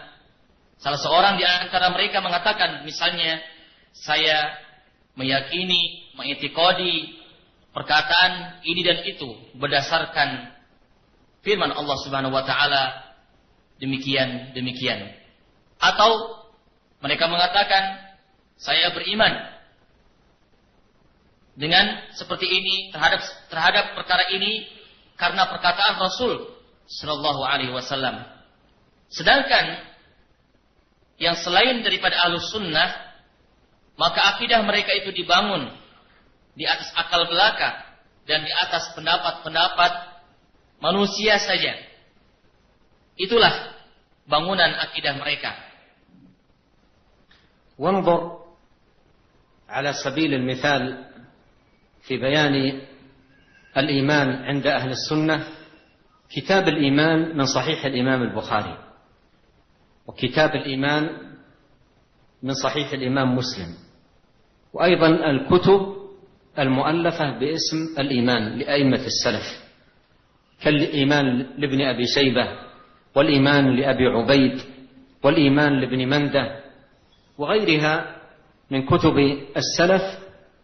Speaker 2: salah seorang di antara mereka mengatakan, misalnya, saya meyakini, mengitikadi perkataan ini dan itu berdasarkan firman Allah Subhanahu wa taala demikian. Atau mereka mengatakan, saya beriman dengan seperti ini terhadap perkara ini karena perkataan Rasul sallallahu alaihi wasallam. Sedangkan yang selain daripada Ahlussunnah, maka akidah mereka itu dibangun di atas akal belaka dan di atas pendapat-pendapat manusia saja. Itulah bangunan akidah mereka.
Speaker 1: وانظر على سبيل المثال في بيان الإيمان عند أهل السنة كتاب الإيمان من صحيح الإمام البخاري، وكتاب الإيمان من صحيح الإمام مسلم، وأيضا الكتب المؤلفة باسم الإيمان لأئمة السلف كالإيمان لابن أبي شيبة، والإيمان لأبي عبيد، والإيمان لابن منده، وغيرها من كتب السلف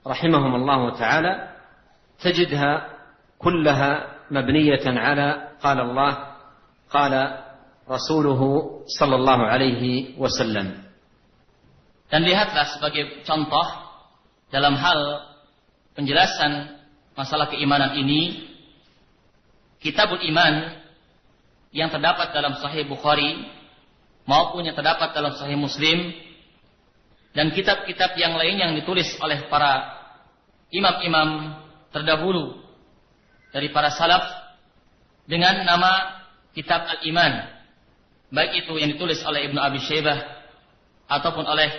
Speaker 1: رحمهم الله تعالى، تجدها كلها مبنية على قال الله قال رسوله صلى الله عليه وسلم.
Speaker 2: Dan lihatlah sebagai contoh dalam hal penjelasan masalah keimanan ini, Kitabul Iman yang terdapat dalam Sahih Bukhari maupun yang terdapat dalam Sahih Muslim, dan kitab-kitab yang lain yang ditulis oleh para imam-imam terdahulu dari para salaf dengan nama Kitab Al-Iman, baik itu yang ditulis oleh Ibnu Abi Syaibah ataupun oleh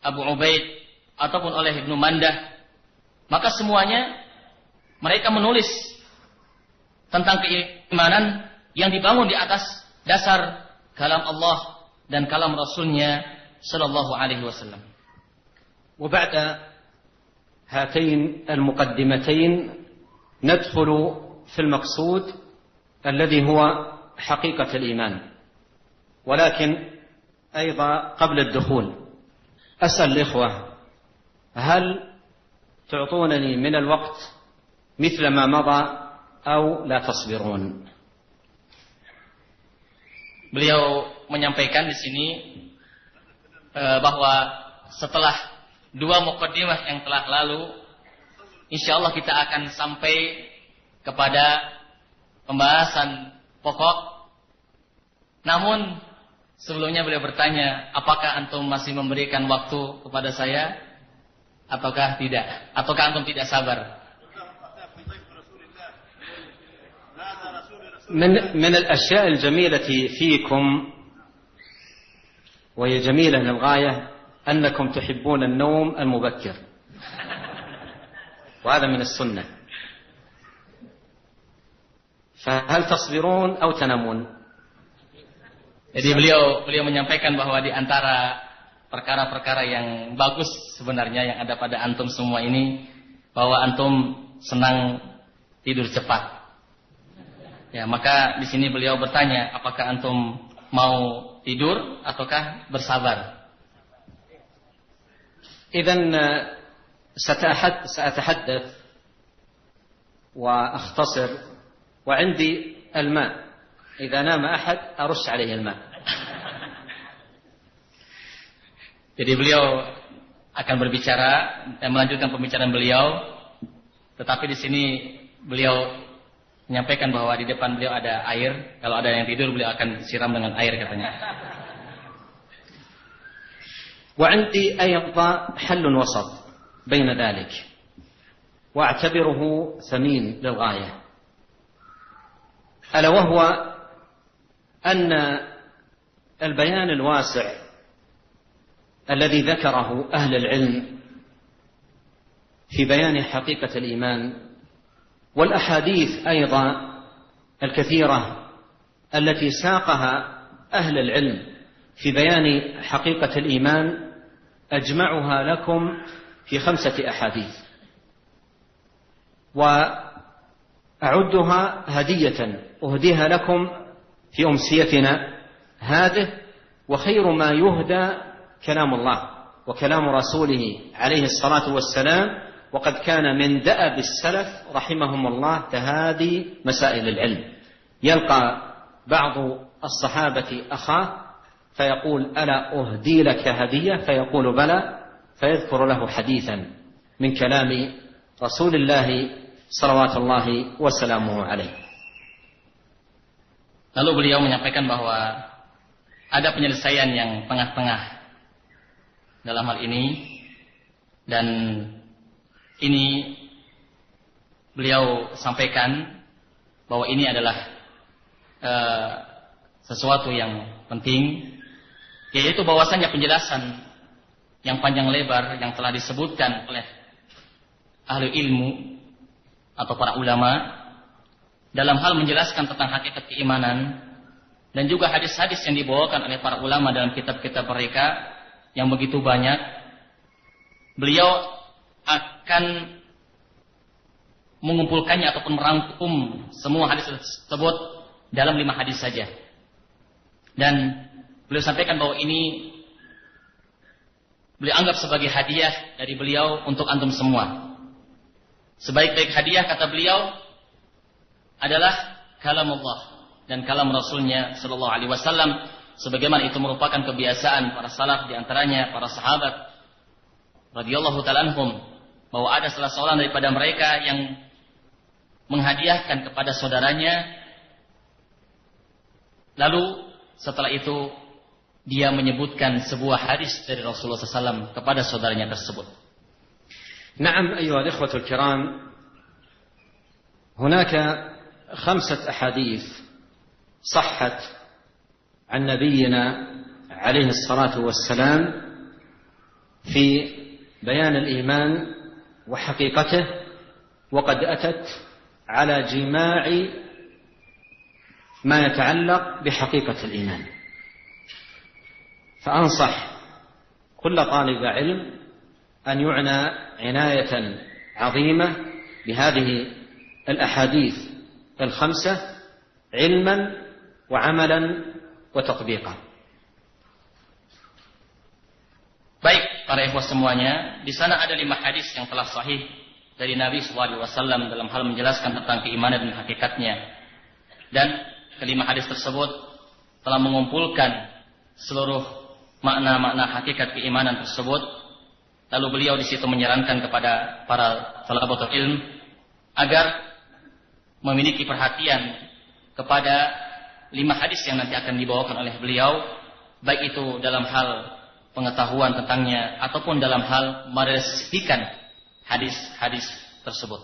Speaker 2: Abu Ubaid ataupun oleh Ibnu Mandah, maka semuanya mereka menulis tentang keimanan yang dibangun di atas dasar kalam Allah dan kalam Rasulnya sallallahu alaihi wasallam.
Speaker 1: وبعد هاتين المقدمتين ندخل في المقصود الذي هو حقيقة الإيمان، ولكن أيضا قبل الدخول أسأل الإخوة، هل تعطونني من الوقت مثل ما مضى أو لا تصبرون؟
Speaker 2: Beliau menyampaikan di sini bahwa setelah dua muqaddimah yang telah lalu, insyaallah kita akan sampai kepada pembahasan pokok. Namun sebelumnya beliau bertanya, apakah antum masih memberikan waktu kepada saya ataukah tidak? Ataukah antum tidak sabar?
Speaker 1: من الأشياء الجميلة فيكم وهي جميلة للغاية أنكم تحبون النوم المبكر، وهذا من السنة، فهل تصبرون أو تنامون؟
Speaker 2: Jadi beliau menyampaikan bahwa di antara perkara-perkara yang bagus sebenarnya yang ada pada antum semua ini, bahwa antum senang tidur cepat. Ya, maka di sini beliau bertanya, apakah antum mau tidur ataukah bersabar?
Speaker 1: إذن سأتحدث وأختصر، وعندي الماء، إذا نام أحد أرش عليه الماء.
Speaker 2: Jadi beliau akan berbicara dan melanjutkan pembicaraan beliau, tetapi di sini beliau menyampaikan bahwa di depan beliau ada air. Kalau ada yang tidur, beliau akan siram dengan air katanya.
Speaker 1: وعندي أيضا حل وسط بين ذلك وأعتبره ثمين للغاية، ألا وهو أن البيان الواسع الذي ذكره أهل العلم في بيان حقيقة الإيمان، والأحاديث أيضا الكثيرة التي ساقها أهل العلم في بيان حقيقة الإيمان، أجمعها لكم في 5 أحاديث، وأعدها هدية أهديها لكم في أمسيتنا هذه. وخير ما يهدى كلام الله وكلام رسوله عليه الصلاة والسلام، وقد كان من دأب السلف رحمهم الله تهادي مسائل العلم. يلقى بعض الصحابة أخاه فيقول ألا أهدي لك هدية؟ فيقول بلى، فيذكر له حديثا من كلام رسول الله صلوات الله وسلامه عليه.
Speaker 2: Lalu beliau menyampaikan bahwa ada penyelesaian yang tengah-tengah dalam hal ini, dan ini beliau sampaikan bahwa ini adalah sesuatu yang penting, yaitu bahwasanya penjelasan yang panjang lebar yang telah disebutkan oleh ahli ilmu atau para ulama dalam hal menjelaskan tentang hakikat keimanan, dan juga hadis-hadis yang dibawakan oleh para ulama dalam kitab-kitab mereka yang begitu banyak, beliau akan mengumpulkannya ataupun merangkum semua hadis tersebut dalam 5 hadis saja. Dan beliau sampaikan bahwa ini beliau anggap sebagai hadiah dari beliau untuk antum semua. Sebaik-baik hadiah, kata beliau, adalah kalam Allah dan kalam Rasulnya sallallahu alaihi wasallam, sebagaimana itu merupakan kebiasaan para salaf, di antaranya para sahabat radhiyallahu ta'ala anhum, bahwa ada salah seorang daripada mereka yang menghadiahkan kepada saudaranya, lalu setelah itu dia menyebutkan sebuah hadis dari Rasulullah SAW kepada saudaranya tersebut.
Speaker 1: نعم أيها الإخوة الكرام، هناك 5 أحاديث صحت عن نبينا عليه الصلاة والسلام في بيان الإيمان وحقيقته، وقد أتت على جماع ما يتعلق بحقيقة الإيمان. فأنصح كل طالب علم أن يعنى عناية عظيمة بهذه الأحاديث ال5 علما وعملا وتطبيقا.
Speaker 2: Baik para ikhwah semuanya, di sana ada 5 hadis yang telah sahih dari Nabi SAW dalam hal menjelaskan tentang keimanan dan hakikatnya. Dan ke-5 hadis tersebut telah mengumpulkan seluruh makna-makna hakikat keimanan tersebut. Lalu beliau di situ menyarankan kepada para thalabatul ilm agar memiliki perhatian kepada 5 hadis yang nanti akan dibawakan oleh beliau, baik itu dalam hal pengetahuan tentangnya ataupun dalam hal merealisasikan hadis-hadis tersebut.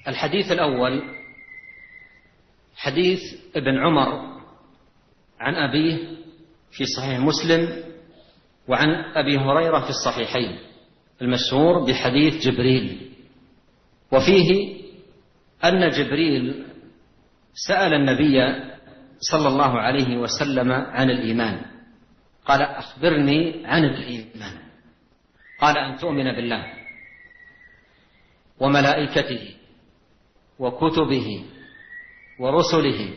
Speaker 1: الحديث الأول حديث ابن عمر عن أبيه في صحيح مسلم وعن أبي هريرة في الصحيحين، المشهور بحديث جبريل، وفيه أن جبريل سأل النبي صلى الله عليه وسلم عن الإيمان، قال أخبرني عن الإيمان، قال أن تؤمن بالله وملائكته وكتبه ورسله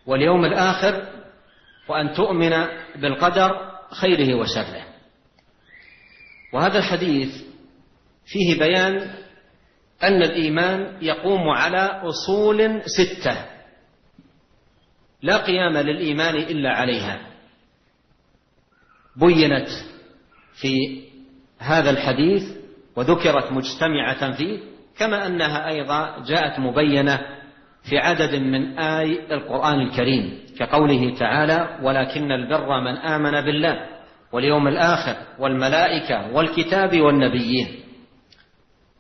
Speaker 1: واليوم الآخر وأن تؤمن بالقدر خيره وشره. وهذا الحديث فيه بيان أن الإيمان يقوم على أصول 6 لا قيام للإيمان إلا عليها، بينت في هذا الحديث وذكرت مجتمعة فيه كما أنها أيضا جاءت مبينة في عدد من آي القرآن الكريم كقوله تعالى: ولكن البر من آمن بالله واليوم الآخر والملائكة والكتاب والنبيين،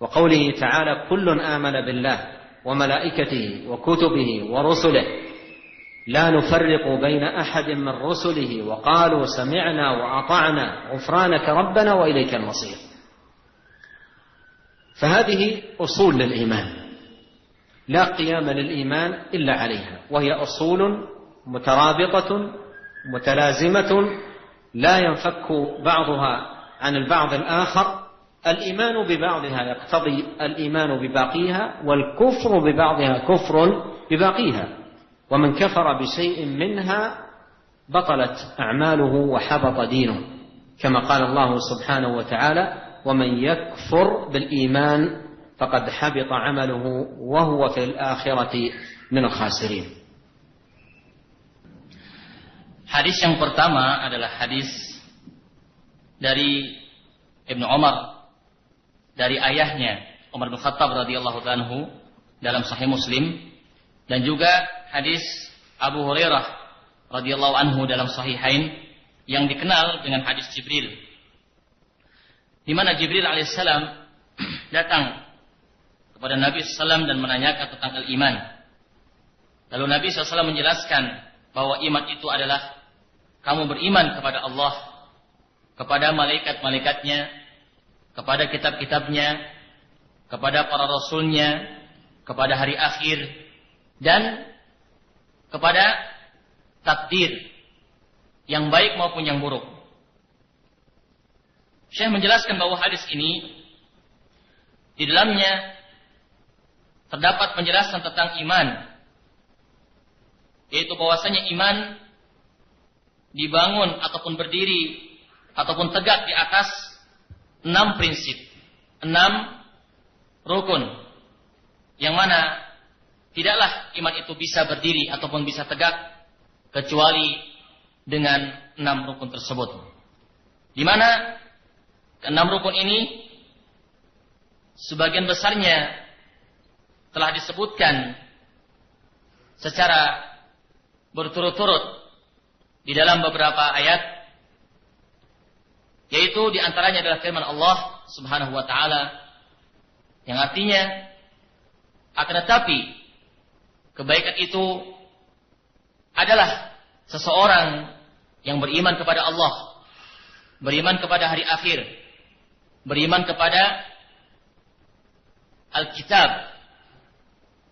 Speaker 1: وقوله تعالى: كل آمن بالله وملائكته وكتبه ورسله لا نفرق بين أحد من رسله وقالوا سمعنا وأطعنا غفرانك ربنا وإليك المصير. فهذه أصول للإيمان لا قيام للإيمان إلا عليها، وهي أصول مترابطة متلازمة لا ينفك بعضها عن البعض الآخر. الإيمان ببعضها يقتضي الإيمان بباقيها، والكفر ببعضها كفر بباقيها، ومن كفر بشيء منها بطلت أعماله وحبط دينه، كما قال الله سبحانه وتعالى: ومن يكفر بالإيمان فقد حبط عمله وهو في الآخرة من الخاسرين.
Speaker 2: Hadis yang pertama adalah hadis dari Ibnu Umar dari ayahnya Umar bin Khattab radhiyallahu anhu dalam Sahih Muslim, dan juga hadis Abu Hurairah radhiyallahu anhu dalam Sahihain yang dikenal dengan hadis Jibril, di mana Jibril alaihissalam datang kepada Nabi SAW dan menanyakan tentang al-iman. Lalu Nabi SAW menjelaskan bahwa iman itu adalah kamu beriman kepada Allah, kepada malaikat-malaikatnya, kepada kitab-kitabnya, kepada para rasulnya, kepada hari akhir, dan kepada takdir yang baik maupun yang buruk. Syekh menjelaskan bahwa hadis ini di dalamnya terdapat penjelasan tentang iman, yaitu bahwasanya iman dibangun ataupun berdiri ataupun tegak di atas 6 prinsip, 6 rukun, yang mana tidaklah iman itu bisa berdiri ataupun bisa tegak kecuali dengan 6 rukun tersebut, di mana ke-6 rukun ini sebagian besarnya telah disebutkan secara berturut-turut di dalam beberapa ayat, yaitu di antaranya adalah firman Allah Subhanahu wa taala yang artinya, akan tetapi kebaikan itu adalah seseorang yang beriman kepada Allah, beriman kepada hari akhir, beriman kepada Alkitab,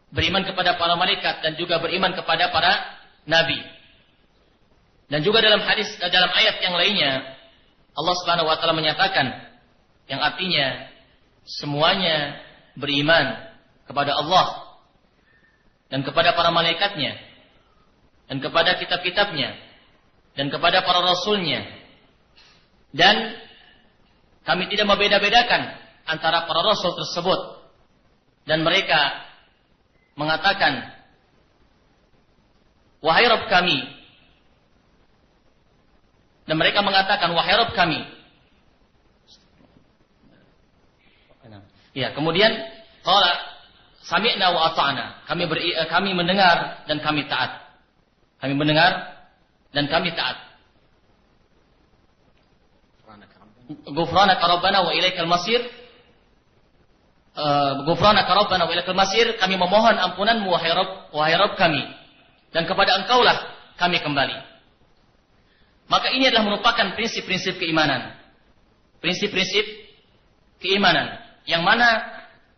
Speaker 2: beriman kepada para malaikat, dan juga beriman kepada para nabi. Dan juga dalam ayat yang lainnya Allah Subhanahu wa taala menyatakan yang artinya semuanya beriman kepada Allah dan kepada para malaikatnya dan kepada kitab-kitabnya dan kepada para rasulnya, dan kami tidak membeda-bedakan antara para rasul tersebut, dan mereka mengatakan, wahai Rabb kami, dan mereka mengatakan, wahai Rabb kami. Ya, kemudian qala sami'na wa ata'na, kami mendengar dan kami taat. Kami mendengar dan kami taat. Ghufranaka rabbana wa ilaikal masir. Ghufranaka rabbana wa ilaikal masir, kami memohon ampunanmu wahai Rabb kami, dan kepada Engkaulah kami kembali. Maka ini adalah merupakan prinsip-prinsip keimanan. Prinsip-prinsip keimanan yang mana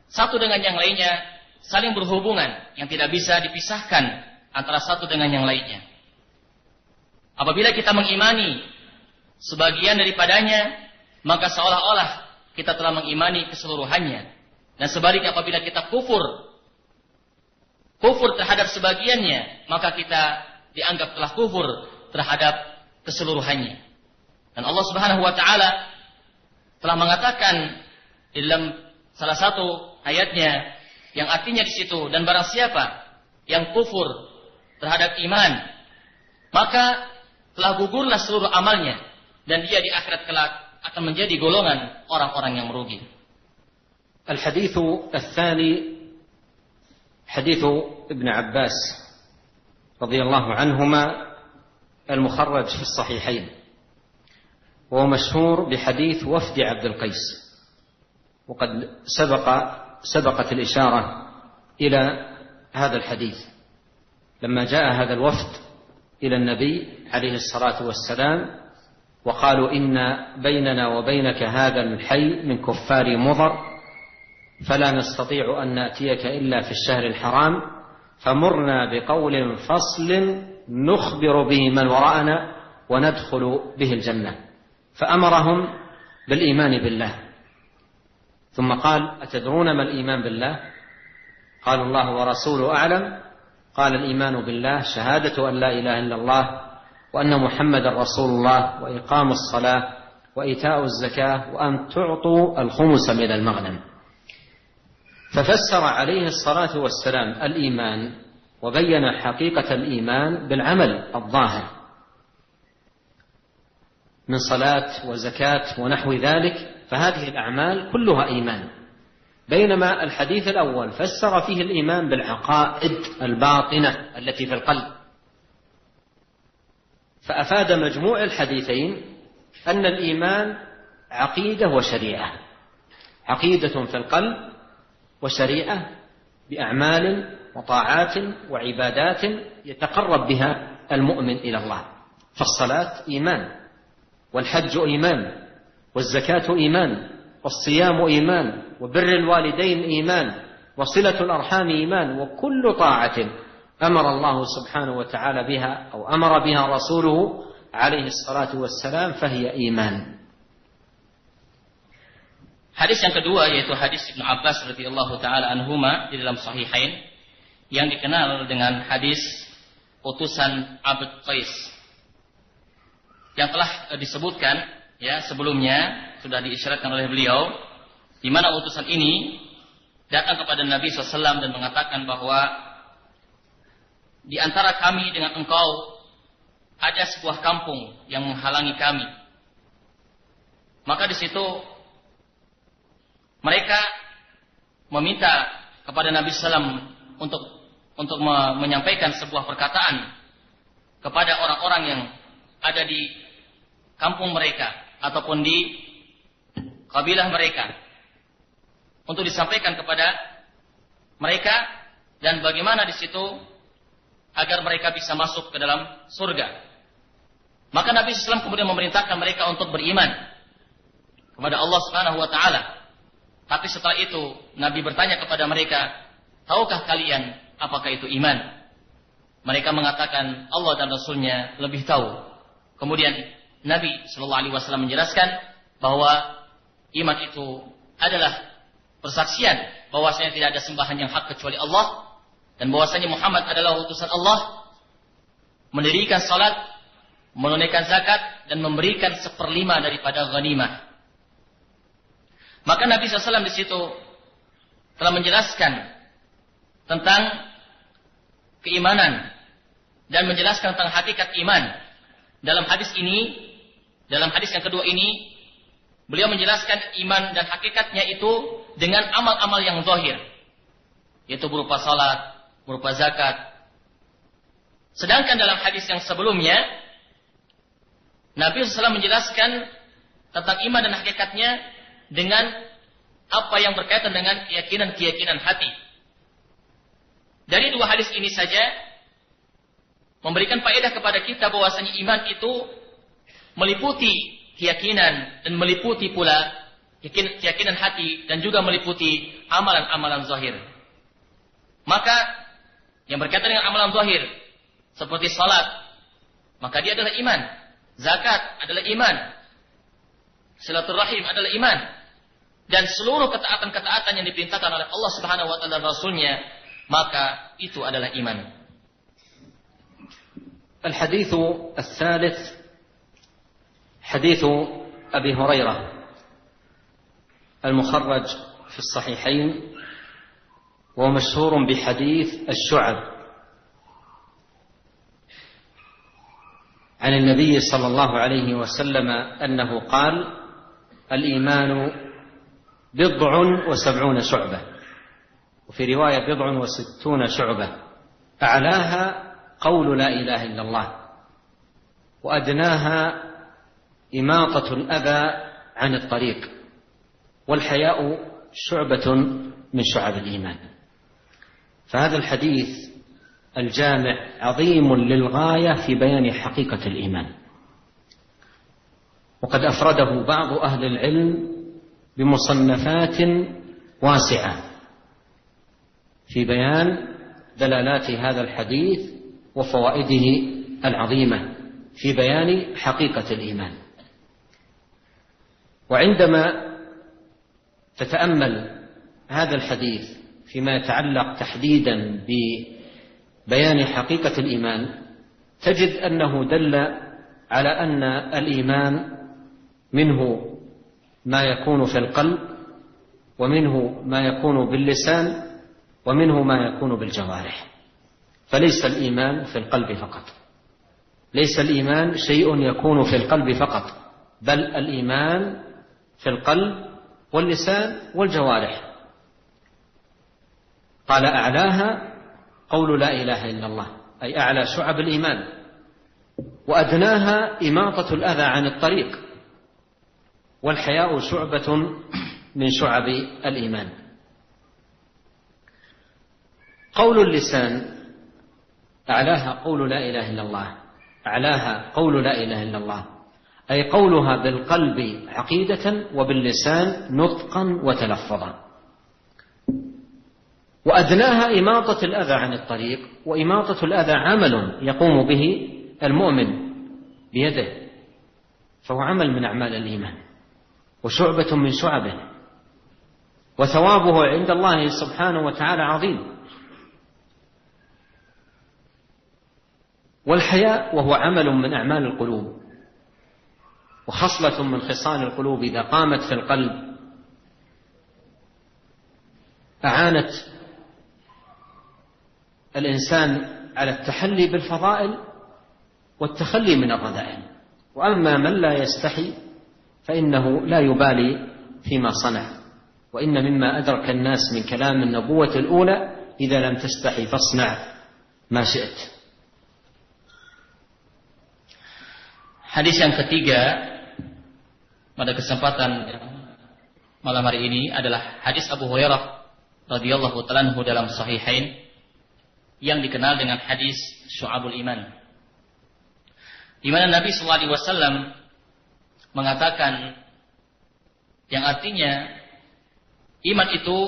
Speaker 2: satu dengan yang lainnya saling berhubungan, yang tidak bisa dipisahkan antara satu dengan yang lainnya. Apabila kita mengimani sebagian daripadanya, maka seolah-olah kita telah mengimani keseluruhannya. Dan sebaliknya, apabila kita kufur terhadap sebagiannya, maka kita dianggap telah kufur terhadap keseluruhannya. Dan Allah Subhanahu wa taala telah mengatakan di dalam salah satu ayatnya yang artinya di situ, dan barang siapa yang kufur terhadap iman, maka telah gugurlah seluruh amalnya, dan dia di akhirat kelak akan menjadi golongan orang-orang yang merugi.
Speaker 1: الحديث الثاني حديث ابن عباس رضي الله عنهما المخرج في الصحيحين، وهو مشهور بحديث وفد عبد القيس، وقد سبقت الإشارة إلى هذا الحديث لما جاء هذا الوفد إلى النبي عليه الصلاة والسلام وقالوا إن بيننا وبينك هذا الحي من كفار مضر، فلا نستطيع أن نأتيك إلا في الشهر الحرام، فمرنا بقول فصل نخبر به من وراءنا وندخل به الجنة. فأمرهم بالإيمان بالله، ثم قال: أتدرون ما الإيمان بالله؟ قالوا: الله ورسوله أعلم. قال: الإيمان بالله شهادة أن لا إله إلا الله وأن محمد رسول الله، وإقام الصلاة، وإيتاء الزكاة، وأن تعطوا الخمس من المغنم. ففسر عليه الصلاة والسلام الإيمان وبين حقيقة الإيمان بالعمل الظاهر من صلاة وزكاة ونحو ذلك، فهذه الأعمال كلها إيمان. بينما الحديث الأول فسر فيه الإيمان بالعقائد الباطنة التي في القلب. فأفاد مجموع الحديثين أن الإيمان عقيدة وشريعة، عقيدة في القلب، وشريعة بأعمال وطاعات وعبادات يتقرب بها المؤمن إلى الله. فالصلاة إيمان، والحج إيمان، والزكاة إيمان، والصيام إيمان، وبر الوالدين إيمان، وصلة الأرحام إيمان، وكل طاعة أمر الله سبحانه وتعالى بها أو أمر بها رسوله عليه الصلاة والسلام فهي إيمان.
Speaker 2: Hadis yang kedua yaitu hadis Ibnu Abbas radhiyallahu taala anhuma di dalam Sahihain yang dikenal dengan hadis utusan Abd Qais, yang telah disebutkan ya sebelumnya, sudah diisyaratkan oleh beliau, di mana utusan ini datang kepada Nabi SAW dan mengatakan bahwa di antara kami dengan engkau ada sebuah kampung yang menghalangi kami. Maka di situ mereka meminta kepada Nabi SAW untuk menyampaikan sebuah perkataan kepada orang-orang yang ada di kampung mereka ataupun di kabilah mereka, untuk disampaikan kepada mereka dan bagaimana di situ agar mereka bisa masuk ke dalam surga. Maka Nabi SAW kemudian memerintahkan mereka untuk beriman kepada Allah Subhanahu wa taala. Tapi setelah itu Nabi bertanya kepada mereka, tahukah kalian apakah itu iman? Mereka mengatakan Allah dan Rasulnya lebih tahu. Kemudian Nabi SAW menjelaskan bahwa iman itu adalah persaksian bahwasanya tidak ada sembahan yang hak kecuali Allah, dan bahwasanya Muhammad adalah utusan Allah, mendirikan salat, menunaikan zakat, dan memberikan 1/5 daripada ghanimah. Maka Nabi SAW di situ telah menjelaskan tentang keimanan dan menjelaskan tentang hakikat iman. Dalam hadis ini, dalam hadis yang kedua ini, beliau menjelaskan iman dan hakikatnya itu dengan amal-amal yang zahir, yaitu berupa salat, berupa zakat. Sedangkan dalam hadis yang sebelumnya, Nabi SAW menjelaskan tentang iman dan hakikatnya dengan apa yang berkaitan dengan keyakinan-keyakinan hati. Dari dua hadis ini saja memberikan faedah kepada kita bahwasanya iman itu meliputi keyakinan dan meliputi pula keyakinan hati dan juga meliputi amalan-amalan zahir. Maka yang berkaitan dengan amalan zahir seperti salat, maka dia adalah iman. Zakat adalah iman. Silaturahim adalah iman. Dan seluruh ketaatan-ketaatan yang diperintahkan oleh Allah Subhanahu wa taala dan Rasulnya, maka itu adalah iman.
Speaker 1: الحديث الثالث حديث أبي هريرة المخرج في الصحيحين، ومشهور بحديث الشعب، عن النبي صلى الله عليه وسلم أنه قال: الإيمان 70 شعبة، وفي رواية 60 شعبة. أعلاها قول لا إله إلا الله، وأدناها إماطة الأذى عن الطريق، والحياء شعبة من شعب الإيمان. فهذا الحديث الجامع عظيم للغاية في بيان حقيقة الإيمان، وقد أفرده بعض أهل العلم بمصنفات واسعة في بيان دلالات هذا الحديث وفوائده العظيمة في بيان حقيقة الإيمان. وعندما تتأمل هذا الحديث فيما يتعلق تحديدا ببيان حقيقة الإيمان، تجد أنه دل على أن الإيمان منه ما يكون في القلب، ومنه ما يكون باللسان، ومنه ما يكون بالجوارح. فليس الإيمان في القلب فقط، ليس الإيمان شيء يكون في القلب فقط، بل الإيمان في القلب واللسان والجوارح. قال أعلاها قول لا إله إلا الله، أي أعلى شعب الإيمان، وأدناها إماطة الأذى عن الطريق، والحياء شعبة من شعب الإيمان. قول اللسان أعلاها قول لا إله إلا الله، أعلاها قول لا إله إلا الله، أي قولها بالقلب عقيدة وباللسان نطقا وتلفظا. وأدناها إماطة الأذى عن الطريق، وإماطة الأذى عمل يقوم به المؤمن بيده، فهو عمل من أعمال الإيمان وشعبة من شعبه، وثوابه عند الله سبحانه وتعالى عظيم. والحياء وهو عمل من أعمال القلوب، وخصلة من خصال القلوب إذا قامت في القلب أعانت الإنسان على التحلي بالفضائل والتخلي من الرذائل. وأما من لا يستحي فإنه لا يبالي فيما صنع. وإن مما أدرك الناس من كلام النبوة الأولى: إذا لم تستحي فاصنع ما شئت.
Speaker 2: Hadis yang ketiga pada kesempatan malam hari ini adalah hadis Abu Hurairah radhiyallahu ta'ala anhu dalam Sahihain, yang dikenal dengan hadis Syu'abul Iman, di mana Nabi sallallahu alaihi wasallam mengatakan, yang artinya iman itu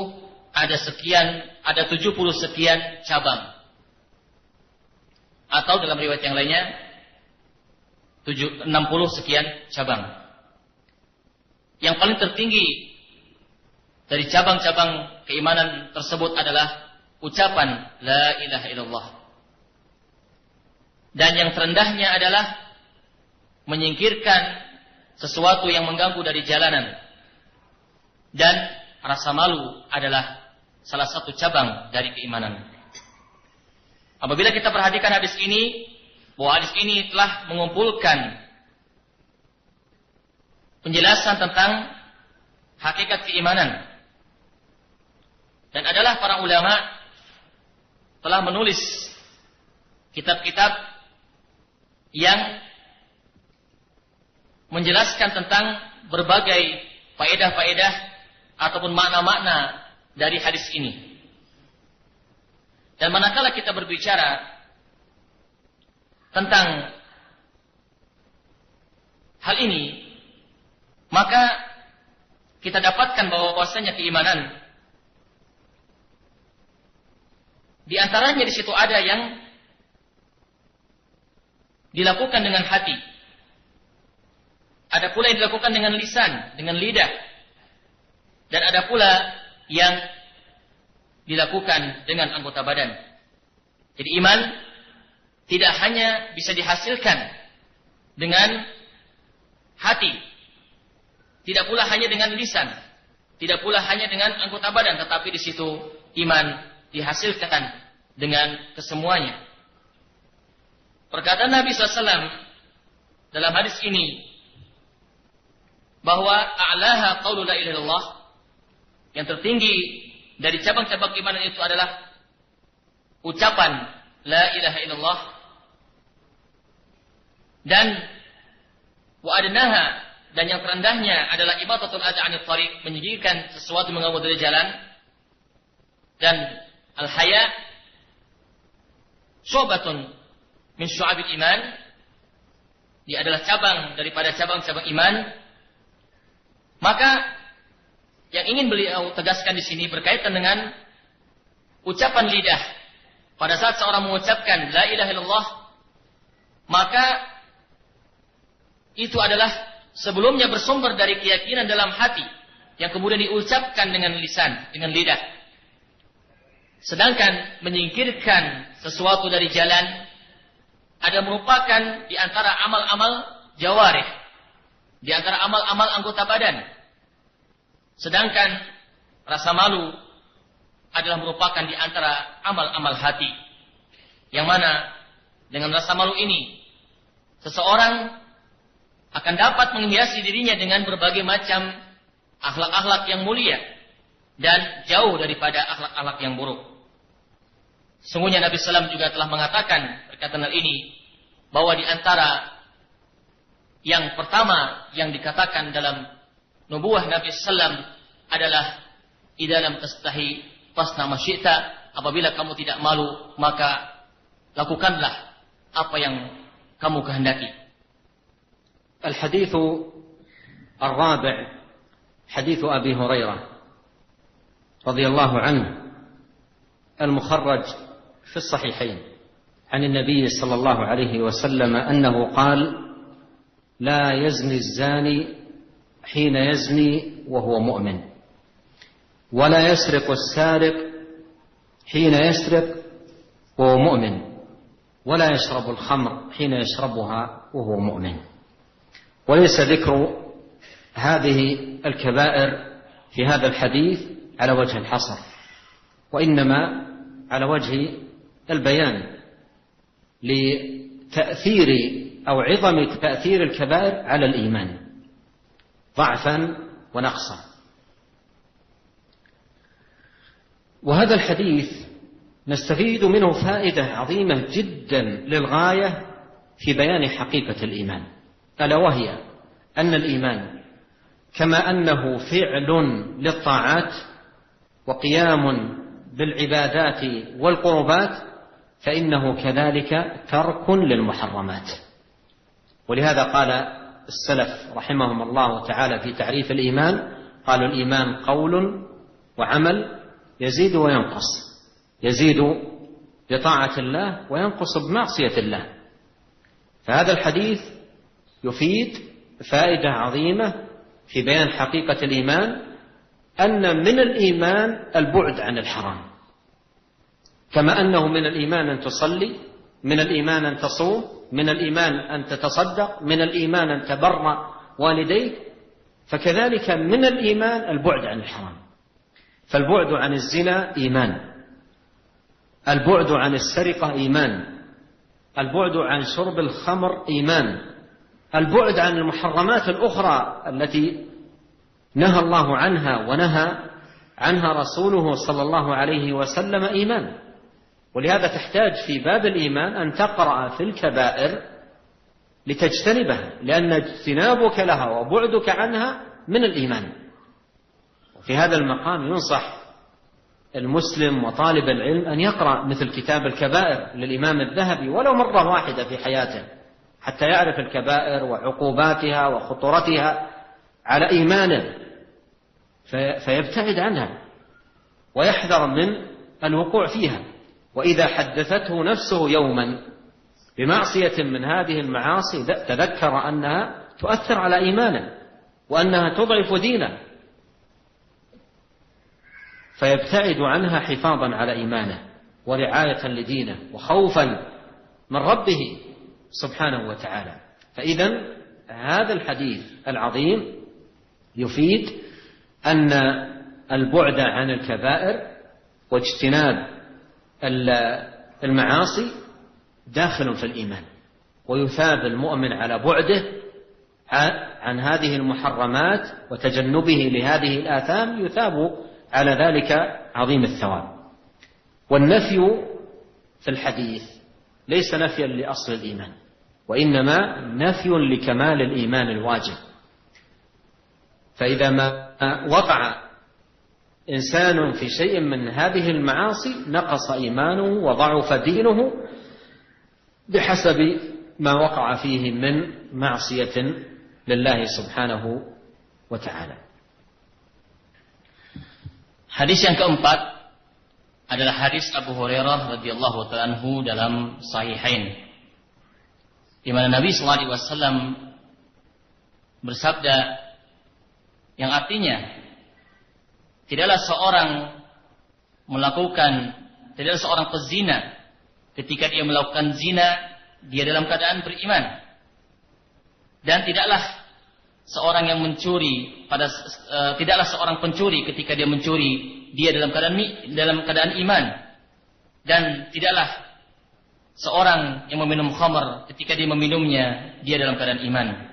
Speaker 2: ada 70 sekian cabang, atau dalam riwayat yang lainnya 60 sekian cabang. Yang paling tertinggi dari cabang-cabang keimanan tersebut adalah ucapan la ilaha illallah, dan yang terendahnya adalah menyingkirkan sesuatu yang mengganggu dari jalanan, dan rasa malu adalah salah satu cabang dari keimanan. Apabila kita perhatikan hadis ini, bahwa hadis ini telah mengumpulkan penjelasan tentang hakikat keimanan, dan adalah para ulama telah menulis kitab-kitab yang menjelaskan tentang berbagai faedah-faedah ataupun makna-makna dari hadis ini. Dan manakala kita berbicara tentang hal ini, maka kita dapatkan bahwasanya keimanan di antaranya di situ ada yang dilakukan dengan hati, ada pula yang dilakukan dengan lisan, dengan lidah, dan ada pula yang dilakukan dengan anggota badan. Jadi iman tidak hanya bisa dihasilkan dengan hati, tidak pula hanya dengan lisan, tidak pula hanya dengan anggota badan, tetapi di situ iman dihasilkan dengan kesemuanya. Perkataan Nabi SAW dalam hadis ini bahwa a'laha qaulu la ilaha illallah, yang tertinggi dari cabang-cabang keimanan itu adalah ucapan la ilaha illallah, dan wa adnaha, dan yang terendahnya adalah ibadatul adha 'anil thariq, menyingkirkan sesuatu mengganggu dari jalan, dan al-haya syu'batun min syu'abil iman, dia adalah cabang daripada cabang-cabang iman. Maka yang ingin beliau tegaskan di sini berkaitan dengan ucapan lidah. Pada saat seorang mengucapkan la ilaha illallah, maka itu adalah sebelumnya bersumber dari keyakinan dalam hati yang kemudian diucapkan dengan lisan, dengan lidah. Sedangkan menyingkirkan sesuatu dari jalan ada merupakan di antara amal-amal jawarih, di antara amal-amal anggota badan. Sedangkan rasa malu adalah merupakan di antara amal-amal hati, yang mana dengan rasa malu ini seseorang akan dapat menghiasi dirinya dengan berbagai macam akhlak-akhlak yang mulia dan jauh daripada akhlak-akhlak yang buruk. Sungguhnya Nabi SAW juga telah mengatakan berkaitan hal ini, bahwa di antara yang pertama yang dikatakan dalam nubuwah Nabi SAW adalah idza lam tastahi fasna ma syi'ta, apabila kamu tidak malu maka lakukanlah apa yang kamu kehendaki.
Speaker 1: الحديث الرابع حديث أبي هريرة رضي الله عنه المخرج في الصحيحين عن النبي صلى الله عليه وسلم أنه قال: لا يزني الزاني حين يزني وهو مؤمن، ولا يسرق السارق حين يسرق وهو مؤمن، ولا يشرب الخمر حين يشربها وهو مؤمن. وليس ذكر هذه الكبائر في هذا الحديث على وجه الحصر، وإنما على وجه البيان لتأثير أو عظم تأثير الكبائر على الإيمان ضعفا ونقصا. وهذا الحديث نستفيد منه فائدة عظيمة جدا للغاية في بيان حقيقة الإيمان، ألا وهي أن الإيمان كما أنه فعل للطاعات وقيام بالعبادات والقربات، فإنه كذلك ترك للمحرمات. ولهذا قال السلف رحمهم الله تعالى في تعريف الإيمان، قالوا: الإيمان قول وعمل يزيد وينقص، يزيد بطاعة الله وينقص بمعصية الله. فهذا الحديث يفيد فائدة عظيمة في بيان حقيقة الإيمان، أن من الإيمان البعد عن الحرام، كما أنه من الإيمان أن تصلي، من الإيمان أن تصوم، من الإيمان أن تتصدق، من الإيمان أن تبر والديك، فكذلك من الإيمان البعد عن الحرام. فالبعد عن الزنا إيمان، البعد عن السرقة إيمان، البعد عن شرب الخمر إيمان، البعد عن المحرمات الأخرى التي نهى الله عنها ونهى عنها رسوله صلى الله عليه وسلم إيمان. ولهذا تحتاج في باب الإيمان أن تقرأ في الكبائر لتجتنبها، لأن اجتنابك لها وبعدك عنها من الإيمان. وفي هذا المقام ينصح المسلم وطالب العلم أن يقرأ مثل كتاب الكبائر للإمام الذهبي ولو مرة واحدة في حياته، حتى يعرف الكبائر وعقوباتها وخطورتها على إيمانه، فيبتعد عنها ويحذر من الوقوع فيها. وإذا حدثته نفسه يوما بمعصية من هذه المعاصي تذكر أنها تؤثر على إيمانه وأنها تضعف دينه، فيبتعد عنها حفاظا على إيمانه ورعاية لدينه وخوفا من ربه سبحانه وتعالى. فإذا هذا الحديث العظيم يفيد أن البعد عن الكبائر واجتناب المعاصي داخل في الإيمان، ويثاب المؤمن على بعده عن هذه المحرمات وتجنبه لهذه الآثام، يثاب على ذلك عظيم الثواب. والنفي في الحديث ليس نفيا لأصل الإيمان، وإنما نفي لكمال الإيمان الواجب. فإذا ما وقع إنسان في شيء من هذه المعاصي نقص إيمانه وضعف دينه بحسب ما وقع فيه من معصية لله سبحانه وتعالى.
Speaker 2: Hadis yang keempat adalah hadis Abu Hurairah radhiyallahu ta'ala anhu dalam Sahihain, di mana Nabi sallallahu alaihi wasallam bersabda yang artinya tidaklah seorang pezina ketika dia melakukan zina dia dalam keadaan beriman, dan tidaklah seorang pencuri ketika dia mencuri dia dalam keadaan iman, dan tidaklah seorang yang meminum khamr ketika dia meminumnya dia dalam keadaan iman.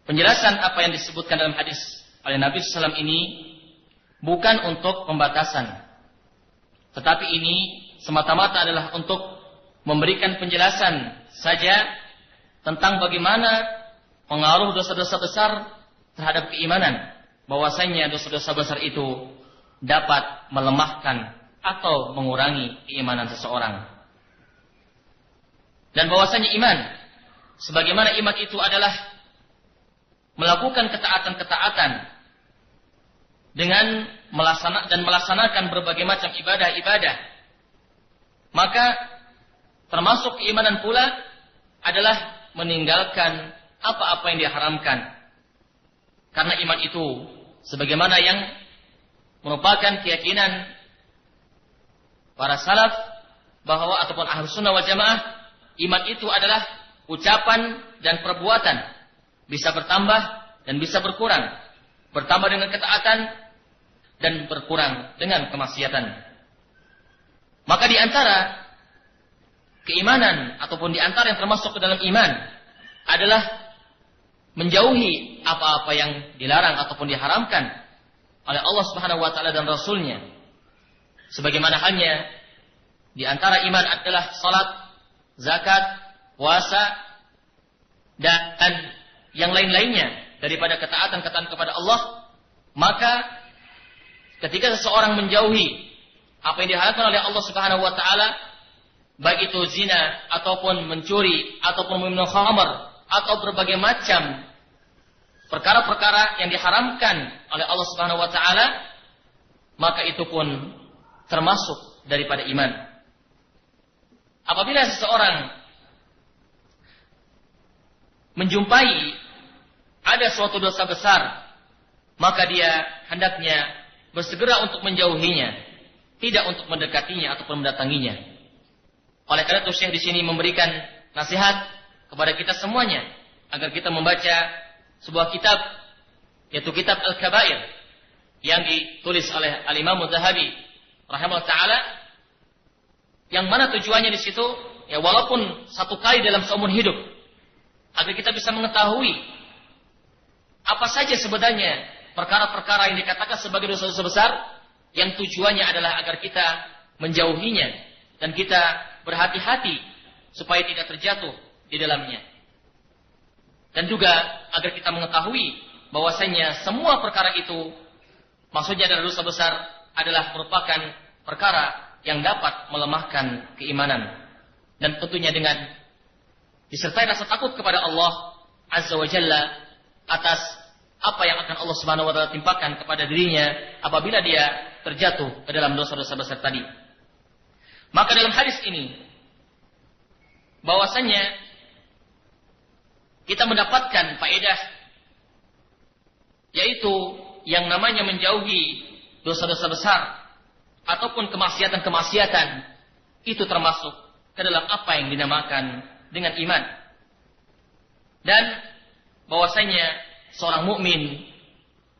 Speaker 2: Penjelasan apa yang disebutkan dalam hadis oleh Nabi SAW ini bukan untuk pembatasan, tetapi ini semata-mata adalah untuk memberikan penjelasan saja tentang bagaimana pengaruh dosa-dosa besar terhadap keimanan, bahwasanya dosa-dosa besar itu dapat melemahkan atau mengurangi keimanan seseorang. Dan bahwasanya iman, sebagaimana iman itu adalah melakukan ketaatan-ketaatan dengan melaksanakan berbagai macam ibadah-ibadah, maka termasuk keimanan pula adalah meninggalkan apa-apa yang diharamkan. Karena iman itu sebagaimana yang merupakan keyakinan para salaf bahwa ataupun ahlus sunnah wal jamaah, iman itu adalah ucapan dan perbuatan, bisa bertambah dan bisa berkurang, bertambah dengan ketaatan dan berkurang dengan kemaksiatan. Maka di antara keimanan ataupun di antara yang termasuk ke dalam iman adalah menjauhi apa-apa yang dilarang ataupun diharamkan oleh Allah Subhanahu wa taala dan Rasul-Nya. Sebagaimana halnya di antara iman adalah salat, zakat, puasa dan yang lain-lainnya daripada ketaatan-ketaatan kepada Allah. Maka ketika seseorang menjauhi apa yang diharamkan oleh Allah Subhanahu wa taala, baik itu zina ataupun mencuri ataupun meminum khamr atau berbagai macam perkara-perkara yang diharamkan oleh Allah Subhanahu wa taala, maka itu pun termasuk daripada iman. Apabila seseorang menjumpai ada suatu dosa besar, maka dia hendaknya bersegera untuk menjauhinya, tidak untuk mendekatinya ataupun mendatanginya. Oleh karena itu Syekh di sini memberikan nasihat kepada kita semuanya agar kita membaca sebuah kitab, yaitu kitab Al-Kabair yang ditulis oleh Al-Imam Az-Zahabi rahimahullah taala, yang mana tujuannya di situ ya walaupun satu kali dalam seumur hidup, agar kita bisa mengetahui apa saja sebenarnya perkara-perkara yang dikatakan sebagai dosa-dosa besar, yang tujuannya adalah agar kita menjauhinya dan kita berhati-hati supaya tidak terjatuh di dalamnya. Dan juga agar kita mengetahui bahwasanya semua perkara itu maksudnya adalah dosa besar, adalah merupakan perkara yang dapat melemahkan keimanan, dan tentunya dengan disertai rasa takut kepada Allah Azza wa Jalla atas apa yang akan Allah Subhanahu wa taala timpakan kepada dirinya apabila dia terjatuh ke dalam dosa-dosa besar tadi. Maka dalam hadis ini bahwasanya kita mendapatkan faedah, yaitu yang namanya menjauhi dosa-dosa besar ataupun kemaksiatan-kemaksiatan itu termasuk ke dalam apa yang dinamakan dengan iman. Dan bahwasanya seorang mukmin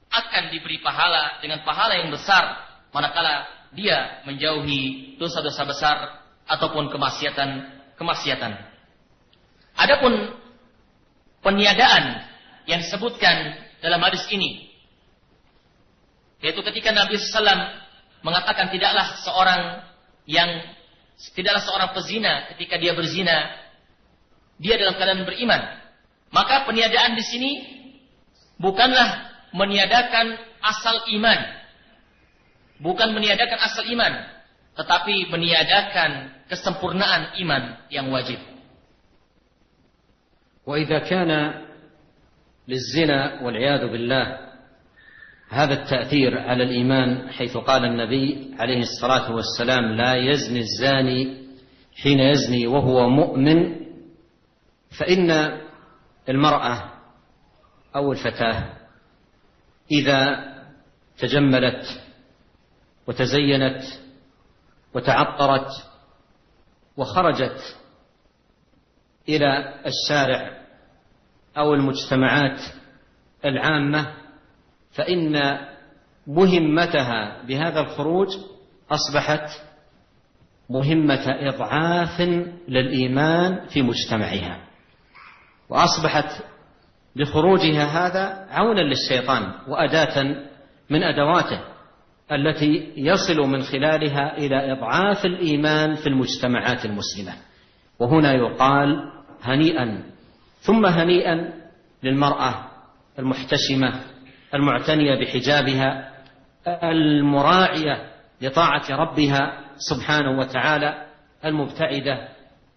Speaker 2: akan diberi pahala dengan pahala yang besar manakala dia menjauhi dosa-dosa besar ataupun kemaksiatan. Adapun peniadaan yang disebutkan dalam hadis ini, Yaitu ketika Nabi SAW mengatakan tidaklah seorang pezina ketika dia berzina, dia dalam keadaan beriman. Maka peniadaan di sini bukanlah meniadakan asal iman. Bukan meniadakan asal iman, tetapi meniadakan kesempurnaan iman yang wajib.
Speaker 1: وإذا كان للزنا والعياذ بالله هذا التأثير على الإيمان، حيث قال النبي عليه الصلاة والسلام: لا يزني الزاني حين يزني وهو مؤمن، فإن المرأة أو الفتاة إذا تجملت وتزينت وتعطرت وخرجت إلى الشارع أو المجتمعات العامة، فإن مهمتها بهذا الخروج أصبحت مهمة إضعاف للإيمان في مجتمعها، وأصبحت بخروجها هذا عونا للشيطان وأداة من أدواته التي يصل من خلالها إلى إضعاف الإيمان في المجتمعات المسلمة. وهنا يقال هنيئا ثم هنيئا للمرأة المحتشمة المعتنية بحجابها المراعية لطاعة ربها سبحانه وتعالى، المبتعدة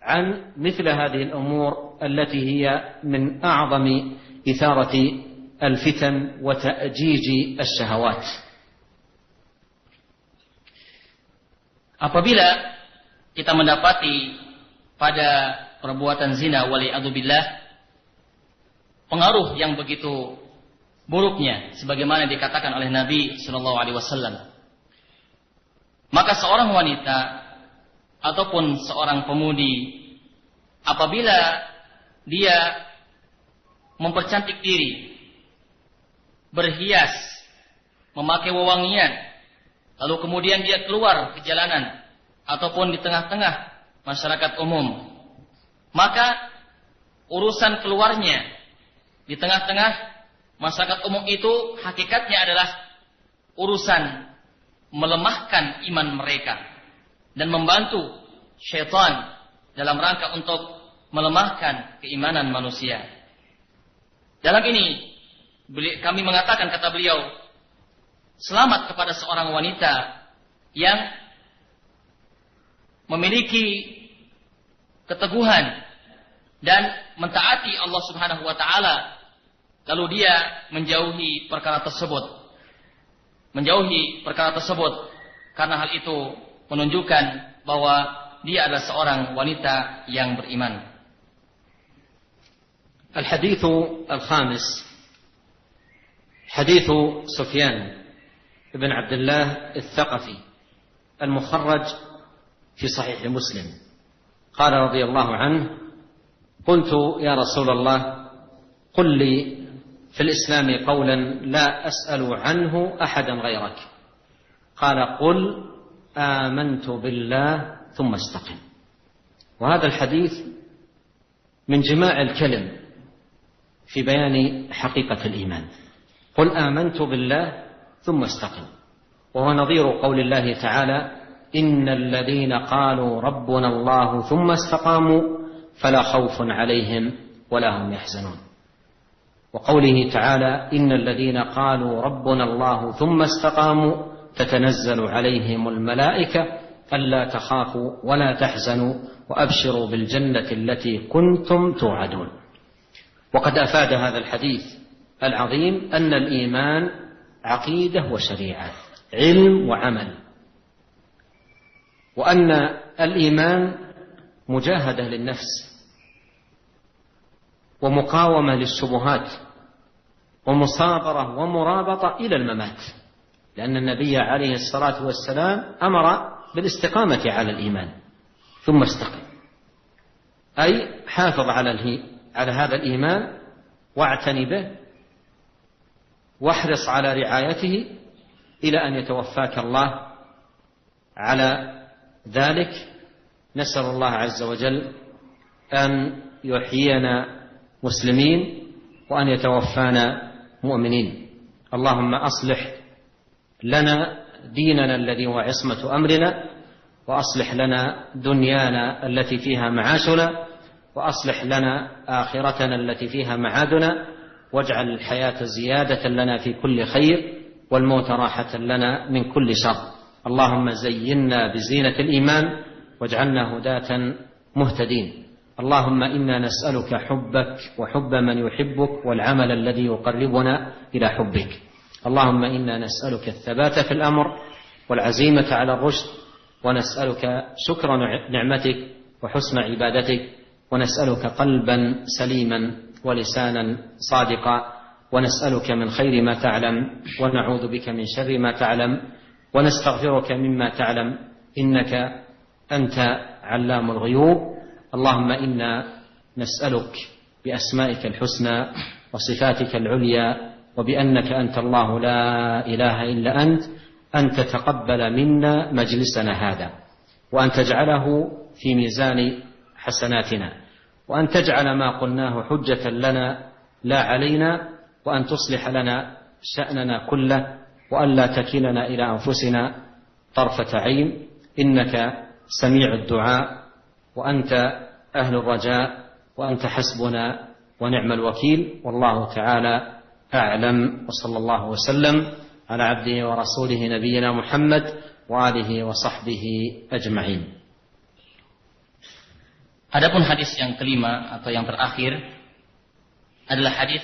Speaker 1: عن مثل هذه الأمور التي هي من أعظم إثارة الفتن وتأجيج الشهوات.
Speaker 2: Apabila kita mendapati pada perbuatan zina waliyadzubillah pengaruh yang begitu buruknya sebagaimana dikatakan oleh Nabi sallallahu alaihi wasallam, maka seorang wanita ataupun seorang pemudi apabila dia mempercantik diri, berhias, memakai wewangian, lalu kemudian dia keluar ke jalanan ataupun di tengah-tengah masyarakat umum, maka urusan keluarnya di tengah-tengah masyarakat umum itu hakikatnya adalah urusan melemahkan iman mereka dan membantu syaitan dalam rangka untuk melemahkan keimanan manusia. Dalam ini kami mengatakan, kata beliau, selamat kepada seorang wanita yang memiliki keteguhan dan mentaati Allah Subhanahu wa taala, lalu dia menjauhi perkara tersebut. Menjauhi perkara tersebut karena hal itu menunjukkan bahwa dia adalah seorang wanita yang beriman.
Speaker 1: الحديث الخامس حديث سفيان بن عبد الله الثقفي المخرج في صحيح مسلم، قال رضي الله عنه: قلت يا رسول الله قل لي في الإسلام قولا لا أسأل عنه أحدا غيرك، قال: قل آمنت بالله ثم استقم. وهذا الحديث من جماع الكلم في بيان حقيقة الإيمان. قل آمنت بالله ثم استقم، وهو نظير قول الله تعالى: إن الذين قالوا ربنا الله ثم استقاموا فلا خوف عليهم ولا هم يحزنون. وقوله تعالى: إن الذين قالوا ربنا الله ثم استقاموا تتنزل عليهم الملائكة ألا تخافوا ولا تحزنوا وأبشروا بالجنة التي كنتم توعدون. وقد أفاد هذا الحديث العظيم أن الإيمان عقيدة وشريعة، علم وعمل، وأن الإيمان مجاهدة للنفس ومقاومة للشبهات ومصابرة ومرابطة إلى الممات، لأن النبي عليه الصلاة والسلام أمر بالاستقامة على الإيمان ثم استقم، أي حافظ على هذا الإيمان واعتني به واحرص على رعايته إلى أن يتوفاك الله على ذلك. نسأل الله عز وجل أن يحيينا مسلمين وأن يتوفانا مؤمنين. اللهم أصلح لنا ديننا الذي هو عصمة أمرنا، وأصلح لنا دنيانا التي فيها معاشنا، وأصلح لنا آخرتنا التي فيها معادنا، واجعل الحياة زيادة لنا في كل خير والموت راحة لنا من كل شر. اللهم زينا بزينة الإيمان واجعلنا هداة مهتدين. اللهم إنا نسألك حبك وحب من يحبك والعمل الذي يقربنا إلى حبك. اللهم إنا نسألك الثبات في الأمر والعزيمة على الرشد، ونسألك شكر نعمتك وحسن عبادتك، ونسألك قلبا سليما ولسانا صادقا، ونسألك من خير ما تعلم ونعوذ بك من شر ما تعلم، ونستغفرك مما تعلم، إنك أنت علام الغيوب. اللهم إنا نسألك بأسمائك الحسنى وصفاتك العليا وبأنك أنت الله لا إله إلا أنت أن تتقبل منا مجلسنا هذا، وأن تجعله في ميزان حسناتنا، وأن تجعل ما قلناه حجة لنا لا علينا، وأن تصلح لنا شأننا كله، وأن لا تكلنا إلى أنفسنا طرفة عين، إنك سميع الدعاء وأنت أهل الرجاء وأنت حسبنا ونعم الوكيل. والله تعالى أعلم، وصلى الله وسلم على عبده ورسوله نبينا محمد وآله وصحبه أجمعين.
Speaker 2: Adapun hadis yang kelima atau yang terakhir adalah hadis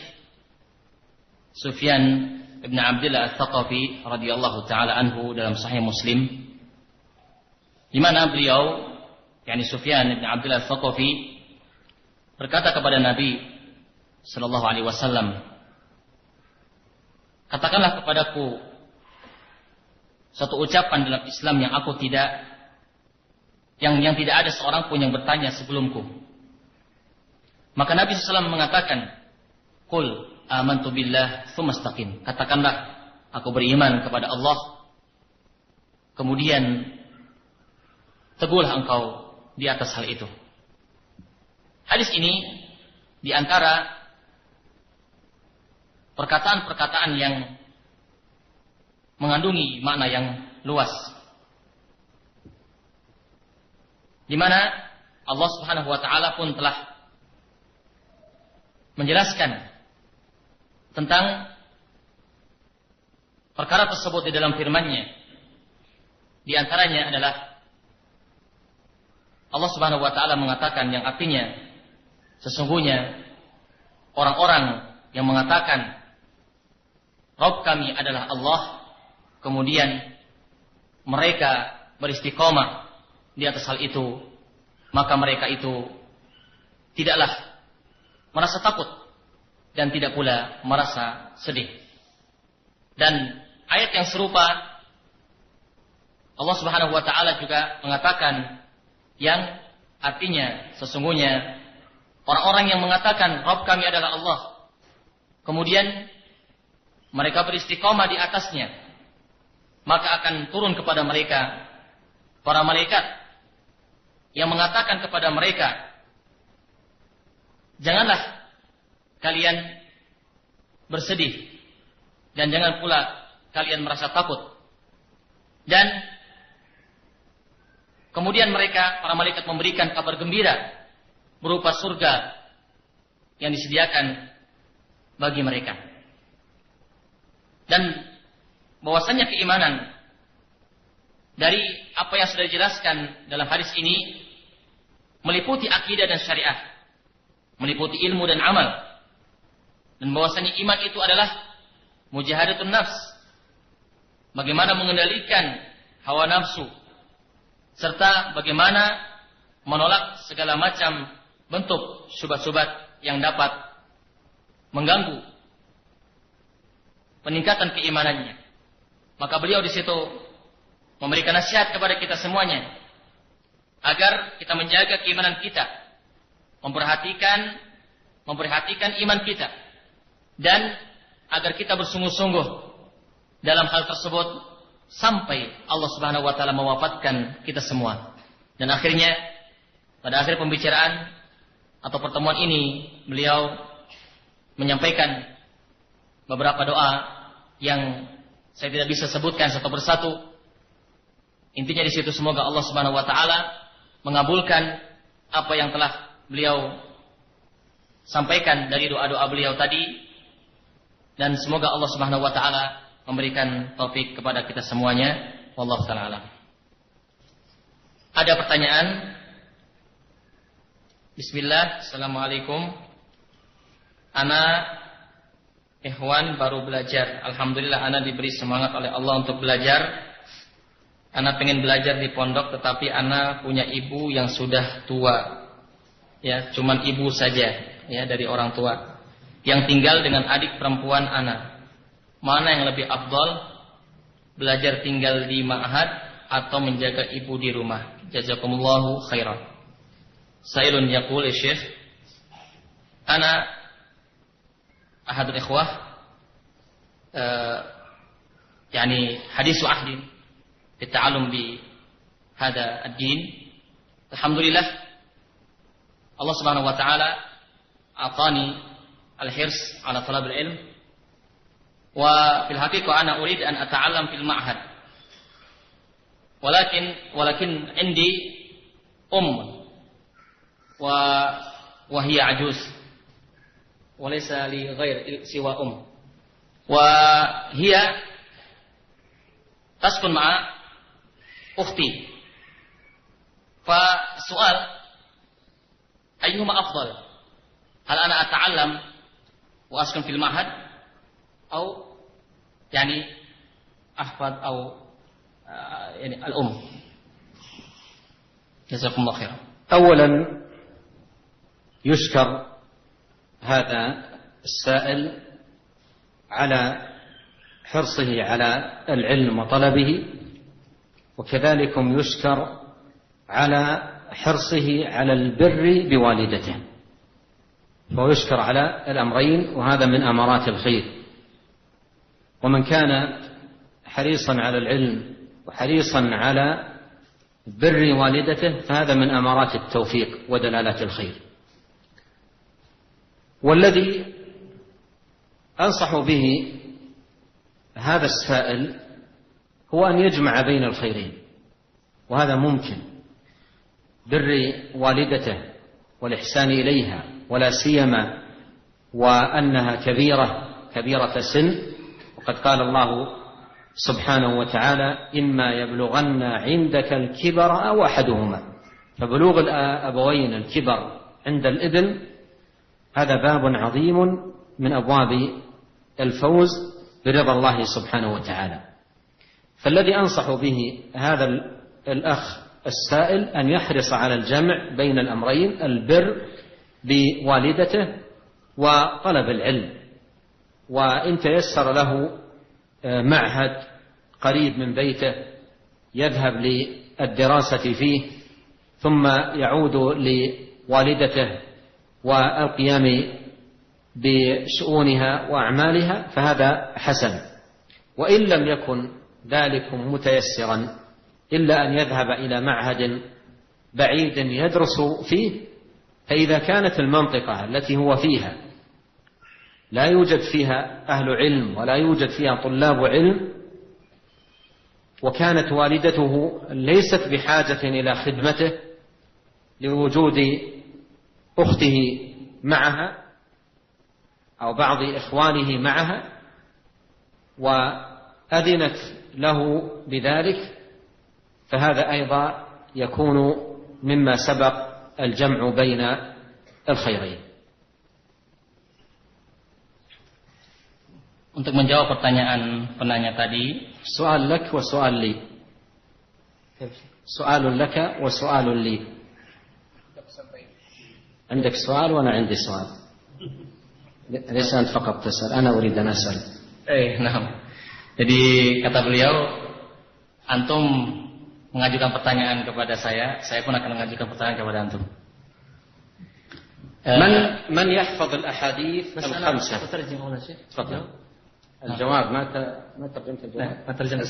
Speaker 2: Sufyan bin Abdullah Ats-Tsaqafi radhiyallahu taala anhu dalam Sahih Muslim, di mana beliau, yakni Sufyan bin Abdullah Ats-Tsaqafi, berkata kepada Nabi sallallahu alaihi wasallam, "Katakanlah kepadaku satu ucapan dalam Islam yang aku tidak yang tidak ada seorang pun yang bertanya sebelumku." Maka Nabi SAW mengatakan, "Qul amantu billah tsumma istaqim." Katakanlah, aku beriman kepada Allah, kemudian teguhlah engkau di atas hal itu. Hadis ini di antara perkataan-perkataan yang mengandungi makna yang luas, di mana Allah Subhanahu wa taala pun telah menjelaskan tentang perkara tersebut di dalam firman-Nya. Di antaranya adalah Allah Subhanahu wa taala mengatakan, yang artinya sesungguhnya orang-orang yang mengatakan Rabb kami adalah Allah, kemudian mereka beristiqomah di atas hal itu, maka mereka itu tidaklah merasa takut dan tidak pula merasa sedih. Dan ayat yang serupa Allah Subhanahu wa taala juga mengatakan, yang artinya sesungguhnya orang-orang yang mengatakan Rabb kami adalah Allah, kemudian mereka beristiqomah di atasnya, maka akan turun kepada mereka para malaikat yang mengatakan kepada mereka, janganlah kalian bersedih dan jangan pula kalian merasa takut. Dan kemudian mereka, para malaikat, memberikan kabar gembira berupa surga yang disediakan bagi mereka. Dan bahwasanya keimanan dari apa yang sudah dijelaskan dalam hadis ini meliputi akidah dan syariah, meliputi ilmu dan amal. Dan bahwasanya iman itu adalah mujahadatun nafs, bagaimana mengendalikan hawa nafsu, serta bagaimana menolak segala macam bentuk syubhat-syubhat yang dapat mengganggu peningkatan keimanannya. Maka beliau di situ memberikan nasihat kepada kita semuanya agar kita menjaga keimanan kita, memperhatikan iman kita, dan agar kita bersungguh-sungguh dalam hal tersebut sampai Allah Subhanahu wa taala mewafatkan kita semua. Dan akhirnya pada akhir pembicaraan atau pertemuan ini beliau menyampaikan beberapa doa yang saya tidak bisa sebutkan satu persatu. Intinya di situ semoga Allah Subhanahu wa taala mengabulkan apa yang telah beliau sampaikan dari doa-doa beliau tadi, dan semoga Allah Subhanahu wa taala memberikan taufik kepada kita semuanya. Wallahu taala alam. Ada pertanyaan? Bismillah. Assalamualaikum. Ana ikhwan baru belajar. Alhamdulillah ana diberi semangat oleh Allah untuk belajar. Ana pengen belajar di pondok, tetapi ana punya ibu yang sudah tua. Ya, cuman ibu saja ya dari orang tua yang tinggal dengan adik perempuan ana. Mana yang lebih afdal? Belajar tinggal di ma'had atau menjaga ibu di rumah? Jazakumullahu khairan. Sailun yaqul ya Syekh, ana ahadul ikhwah yani hadisu ahdin bita'allum bi hada ad-din. Alhamdulillah Allah Subhanahu wa taala atani al-hirs ala talab al-ilm, wa fil haqiqah ana urid an ata'allam fil ma'had, walakin indi wa hiya ajuz wa laysa li ghair siwa wa hiya taskun ma'a ukhti. Fa soal ayyuhuma afdal, hal ana ata'allam wa askun fil ma'had atau يعني أحفظ أو يعني جزاكم الله خيرا.
Speaker 1: أولا يشكر هذا السائل على حرصه على العلم وطلبه، وكذلك يشكر على حرصه على البر بوالدته، فيشكر على الأمرين، وهذا من أمارات الخير. ومن كان حريصا على العلم وحريصا على بر والدته فهذا من أمارات التوفيق ودلالات الخير. والذي أنصح به هذا السائل هو أن يجمع بين الخيرين، وهذا ممكن، بر والدته والإحسان إليها، ولا سيما وأنها كبيرة سن، وقد قال الله سبحانه وتعالى إما يبلغن عندك الكبر أو أحدهما، فبلوغ الأبوين الكبر عند الابن هذا باب عظيم من أبواب الفوز برضا الله سبحانه وتعالى. فالذي أنصح به هذا الأخ السائل أن يحرص على الجمع بين الأمرين، البر بوالدته وطلب العلم، وإن تيسر له معهد قريب من بيته يذهب للدراسة فيه ثم يعود لوالدته والقيام بشؤونها وأعمالها فهذا حسن. وإن لم يكن ذلك متيسرا إلا أن يذهب إلى معهد بعيد يدرس فيه، فإذا كانت المنطقة التي هو فيها لا يوجد فيها أهل علم ولا يوجد فيها طلاب علم، وكانت والدته ليست بحاجة إلى خدمته لوجود أخته معها أو بعض إخوانه معها، وأذنت له بذلك، فهذا أيضا يكون مما سبق الجمع بين الخيرين.
Speaker 2: Untuk menjawab pertanyaan penanya tadi,
Speaker 1: soal lak wa soal li. Soalun laka wa soalun li. عندك سؤال وأنا عندي سؤال. ليس أنت فقط تسأل، أنا أريد أن أسأل.
Speaker 2: Nah. Jadi kata beliau, antum mengajukan pertanyaan kepada saya pun akan mengajukan pertanyaan kepada antum.
Speaker 1: من يحفظ الأحاديث الخمسة؟ تفضل. الجواب ما ترجمت الجواب.
Speaker 2: ما ترجمت.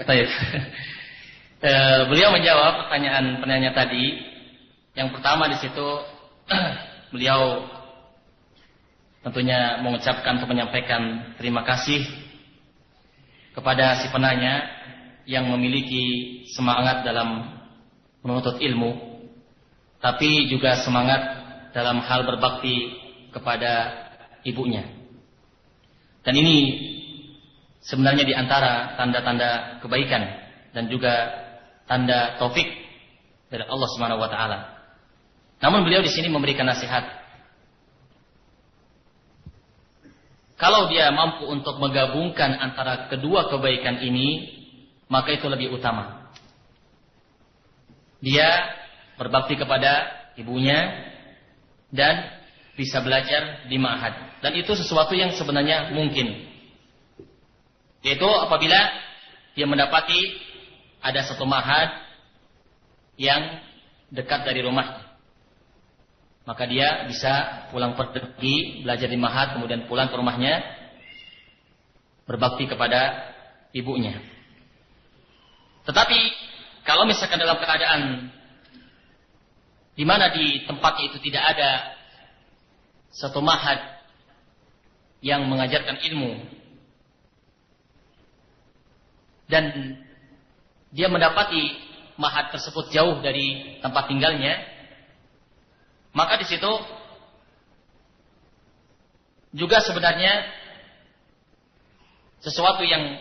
Speaker 2: طيب. Beliau menjawab pertanyaan penanya tadi. Yang pertama di situ beliau tentunya mengucapkan atau menyampaikan terima kasih kepada si penanya yang memiliki semangat dalam menuntut ilmu, tapi juga semangat dalam hal berbakti kepada ibunya. Dan ini sebenarnya di antara tanda-tanda kebaikan dan juga tanda taufik dari Allah Subhanahu wa taala. Namun beliau di sini memberikan nasihat. Kalau dia mampu untuk menggabungkan antara kedua kebaikan ini, maka itu lebih utama. Dia berbakti kepada ibunya dan bisa belajar di ma'had. Dan itu sesuatu yang sebenarnya mungkin. Yaitu apabila dia mendapati ada satu ma'had yang dekat dari rumahnya, maka dia bisa pulang pergi belajar di ma'had, kemudian pulang ke rumahnya berbakti kepada ibunya. Tetapi kalau misalkan dalam keadaan di mana di tempatnya itu tidak ada satu ma'had yang mengajarkan ilmu, dan dia mendapati ma'had tersebut jauh dari tempat tinggalnya, maka di situ juga sebenarnya sesuatu yang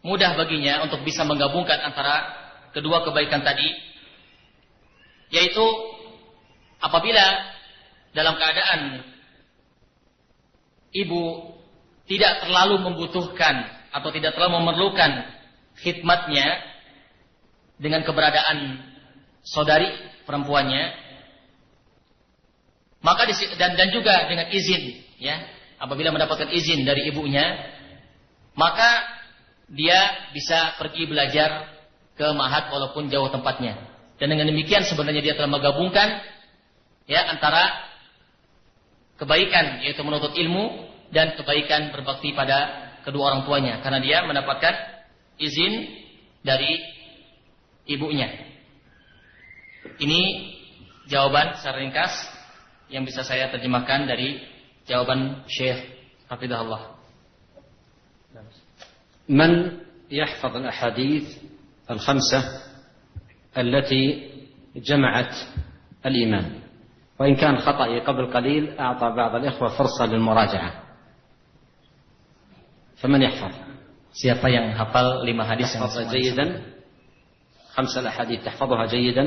Speaker 2: mudah baginya untuk bisa menggabungkan antara kedua kebaikan tadi, yaitu apabila dalam keadaan ibu tidak terlalu membutuhkan atau tidak terlalu memerlukan khidmatnya dengan keberadaan saudari perempuannya, maka dan juga dengan izin, ya, apabila mendapatkan izin dari ibunya, maka dia bisa pergi belajar ke ma'had walaupun jauh tempatnya. Dan dengan demikian sebenarnya dia telah menggabungkan, ya, antara kebaikan yaitu menuntut ilmu dan kebaikan berbakti pada kedua orang tuanya, karena dia mendapatkan izin dari ibunya. Ini jawaban secara ringkas yang bisa saya terjemahkan dari jawaban Syekh Hafizahullah.
Speaker 1: من يحفظ الأحاديث الخمسة التي جمعت الإيمان، وإن كان خطأي قبل قليل أعطى بعض الإخوة فرصة للمراجعة، فمن يحفظ؟
Speaker 2: Siapa yang hafal 5 hadis yang
Speaker 1: تحفظها جيدا؟ 5 الأحاديث تحفظها جيدا؟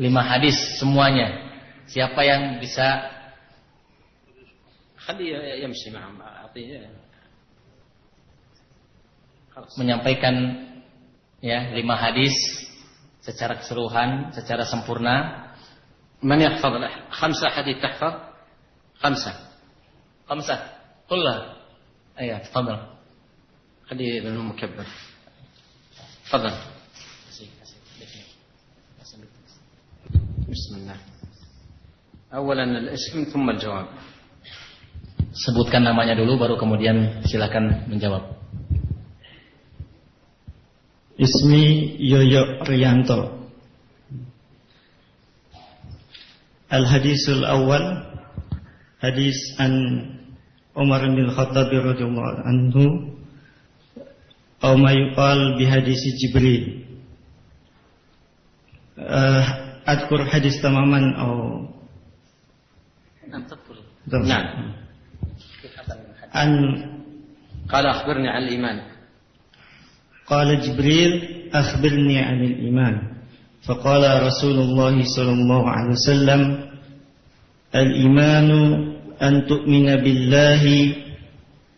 Speaker 2: 5 hadis semuanya. Siapa yang bisa
Speaker 1: خليه يمشي معهم، أعطيه
Speaker 2: menyampaikan, ya, 5 hadis secara keseluruhan, secara sempurna.
Speaker 1: من يحفظ 5 حديث تحفظ؟ 5
Speaker 2: كلها. أيوة تفضل.
Speaker 1: خليه ابن المكبر. تفضل. بسم الله. أولا الاسم ثم الجواب.
Speaker 2: Sebutkan namanya dulu, baru kemudian silakan menjawab.
Speaker 3: Ismi Yoyo Rianto. Al-hadisul awal, hadis an Umar bin Khattab radhiyallahu anhu, atau ma yuqal bi hadis Jibril. Adkur hadis tamaman atau
Speaker 1: نعم.
Speaker 3: an
Speaker 1: قال أخبرني عن الإيمان.
Speaker 3: قال جبريل أخبرني عن الإيمان. فقال رسول الله صلى الله عليه وسلم الإيمان أن تؤمن بالله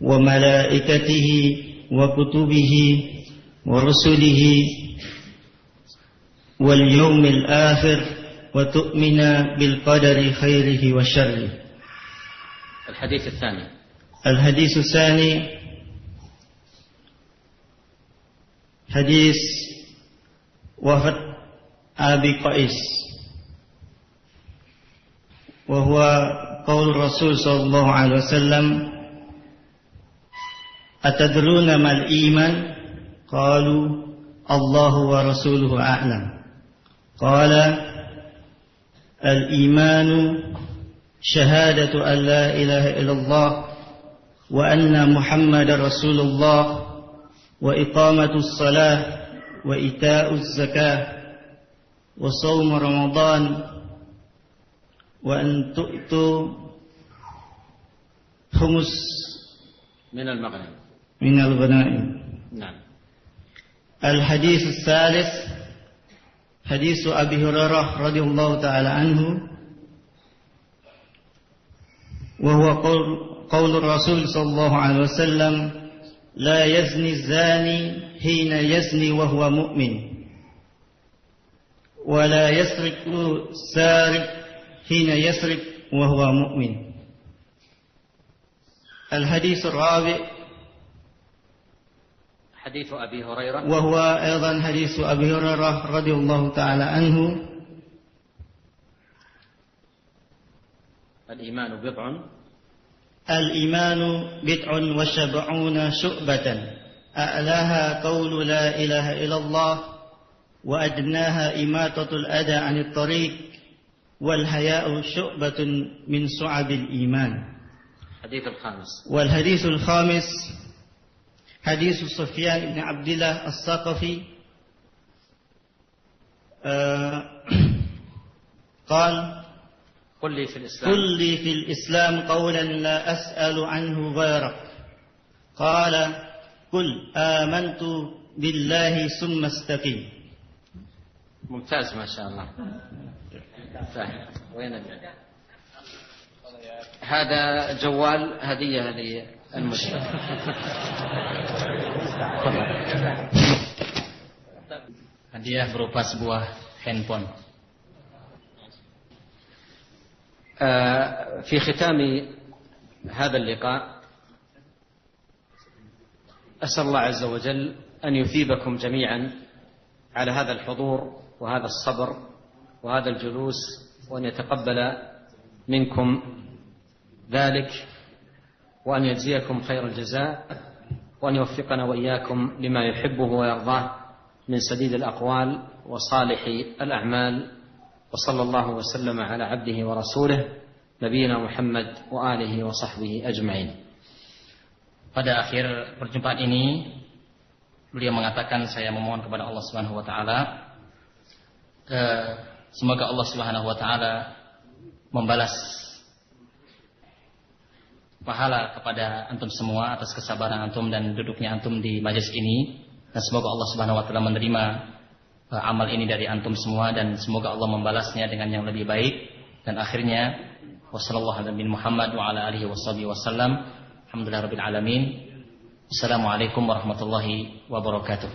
Speaker 3: وملائكته وكتبه ورسله واليوم الآخر وتؤمن بالقدر خيره وشره.
Speaker 1: الحديث الثاني.
Speaker 3: الحديث الثاني حديث وفد أبي قيس، وهو قول الرسول صلى الله عليه وسلم أتدرون ما الإيمان؟ قالوا الله ورسوله أعلم. قال الإيمان شهادة أن لا إله إلا الله وأن محمد رسول الله وإقامة الصلاة وإيتاء الزكاة وصوم رمضان وأن تؤتوا خمس
Speaker 1: من
Speaker 3: الغنائم.
Speaker 1: نعم.
Speaker 3: الحديث الثالث حديث أبي هريرة رضي الله تعالى عنه، وهو قول الرسول صلى الله عليه وسلم: لا يزني الزاني حين يزني وهو مؤمن، ولا يسرق السارق حين يسرق وهو مؤمن. الحديث الرابع
Speaker 1: حديث أبي هريرة،
Speaker 3: وهو أيضا حديث أبي هريرة رضي الله تعالى عنه: الإيمان بضع وسبعون شعبة، أعلاها قول لا إله إلا الله، وأدناها إماطة الأذى عن الطريق، والحياء شعبة من شعب الإيمان. والحديث الخامس حديث سفيان بن عبد الله الثقفي قال:
Speaker 1: قل لي في
Speaker 3: الإسلام قولا لا أسأل عنه غيرك. قال: قل آمنت بالله ثم استقم.
Speaker 1: ممتاز ما شاء الله. وين هذا جوال هدية للمشرف.
Speaker 2: Hadiah berupa sebuah handphone.
Speaker 1: في ختام هذا اللقاء أسأل الله عز وجل أن يثيبكم جميعا على هذا الحضور وهذا الصبر وهذا الجلوس، وأن يتقبل منكم ذلك، وأن يجزيكم خير الجزاء، وأن يوفقنا وإياكم لما يحبه ويرضاه من سديد الأقوال وصالح الأعمال. وصلى الله وسلم على عبده ورسوله نبينا محمد وآله وصحبه أجمعين.
Speaker 2: Pada akhir perjumpaan ini beliau mengatakan, saya memohon kepada Allah Subhanahu wa taala, semoga Allah Subhanahu wa taala membalas pahala kepada antum semua atas kesabaran antum dan duduknya antum di majelis ini, dan semoga Allah Subhanahu wa taala menerima amal ini dari antum semua, dan semoga Allah membalasnya dengan yang lebih baik. Dan akhirnya wassallallahu ala nabiyina Muhammad wa ala alihi wasallam. Alhamdulillahirabbil alamin. Assalamualaikum warahmatullahi wabarakatuh.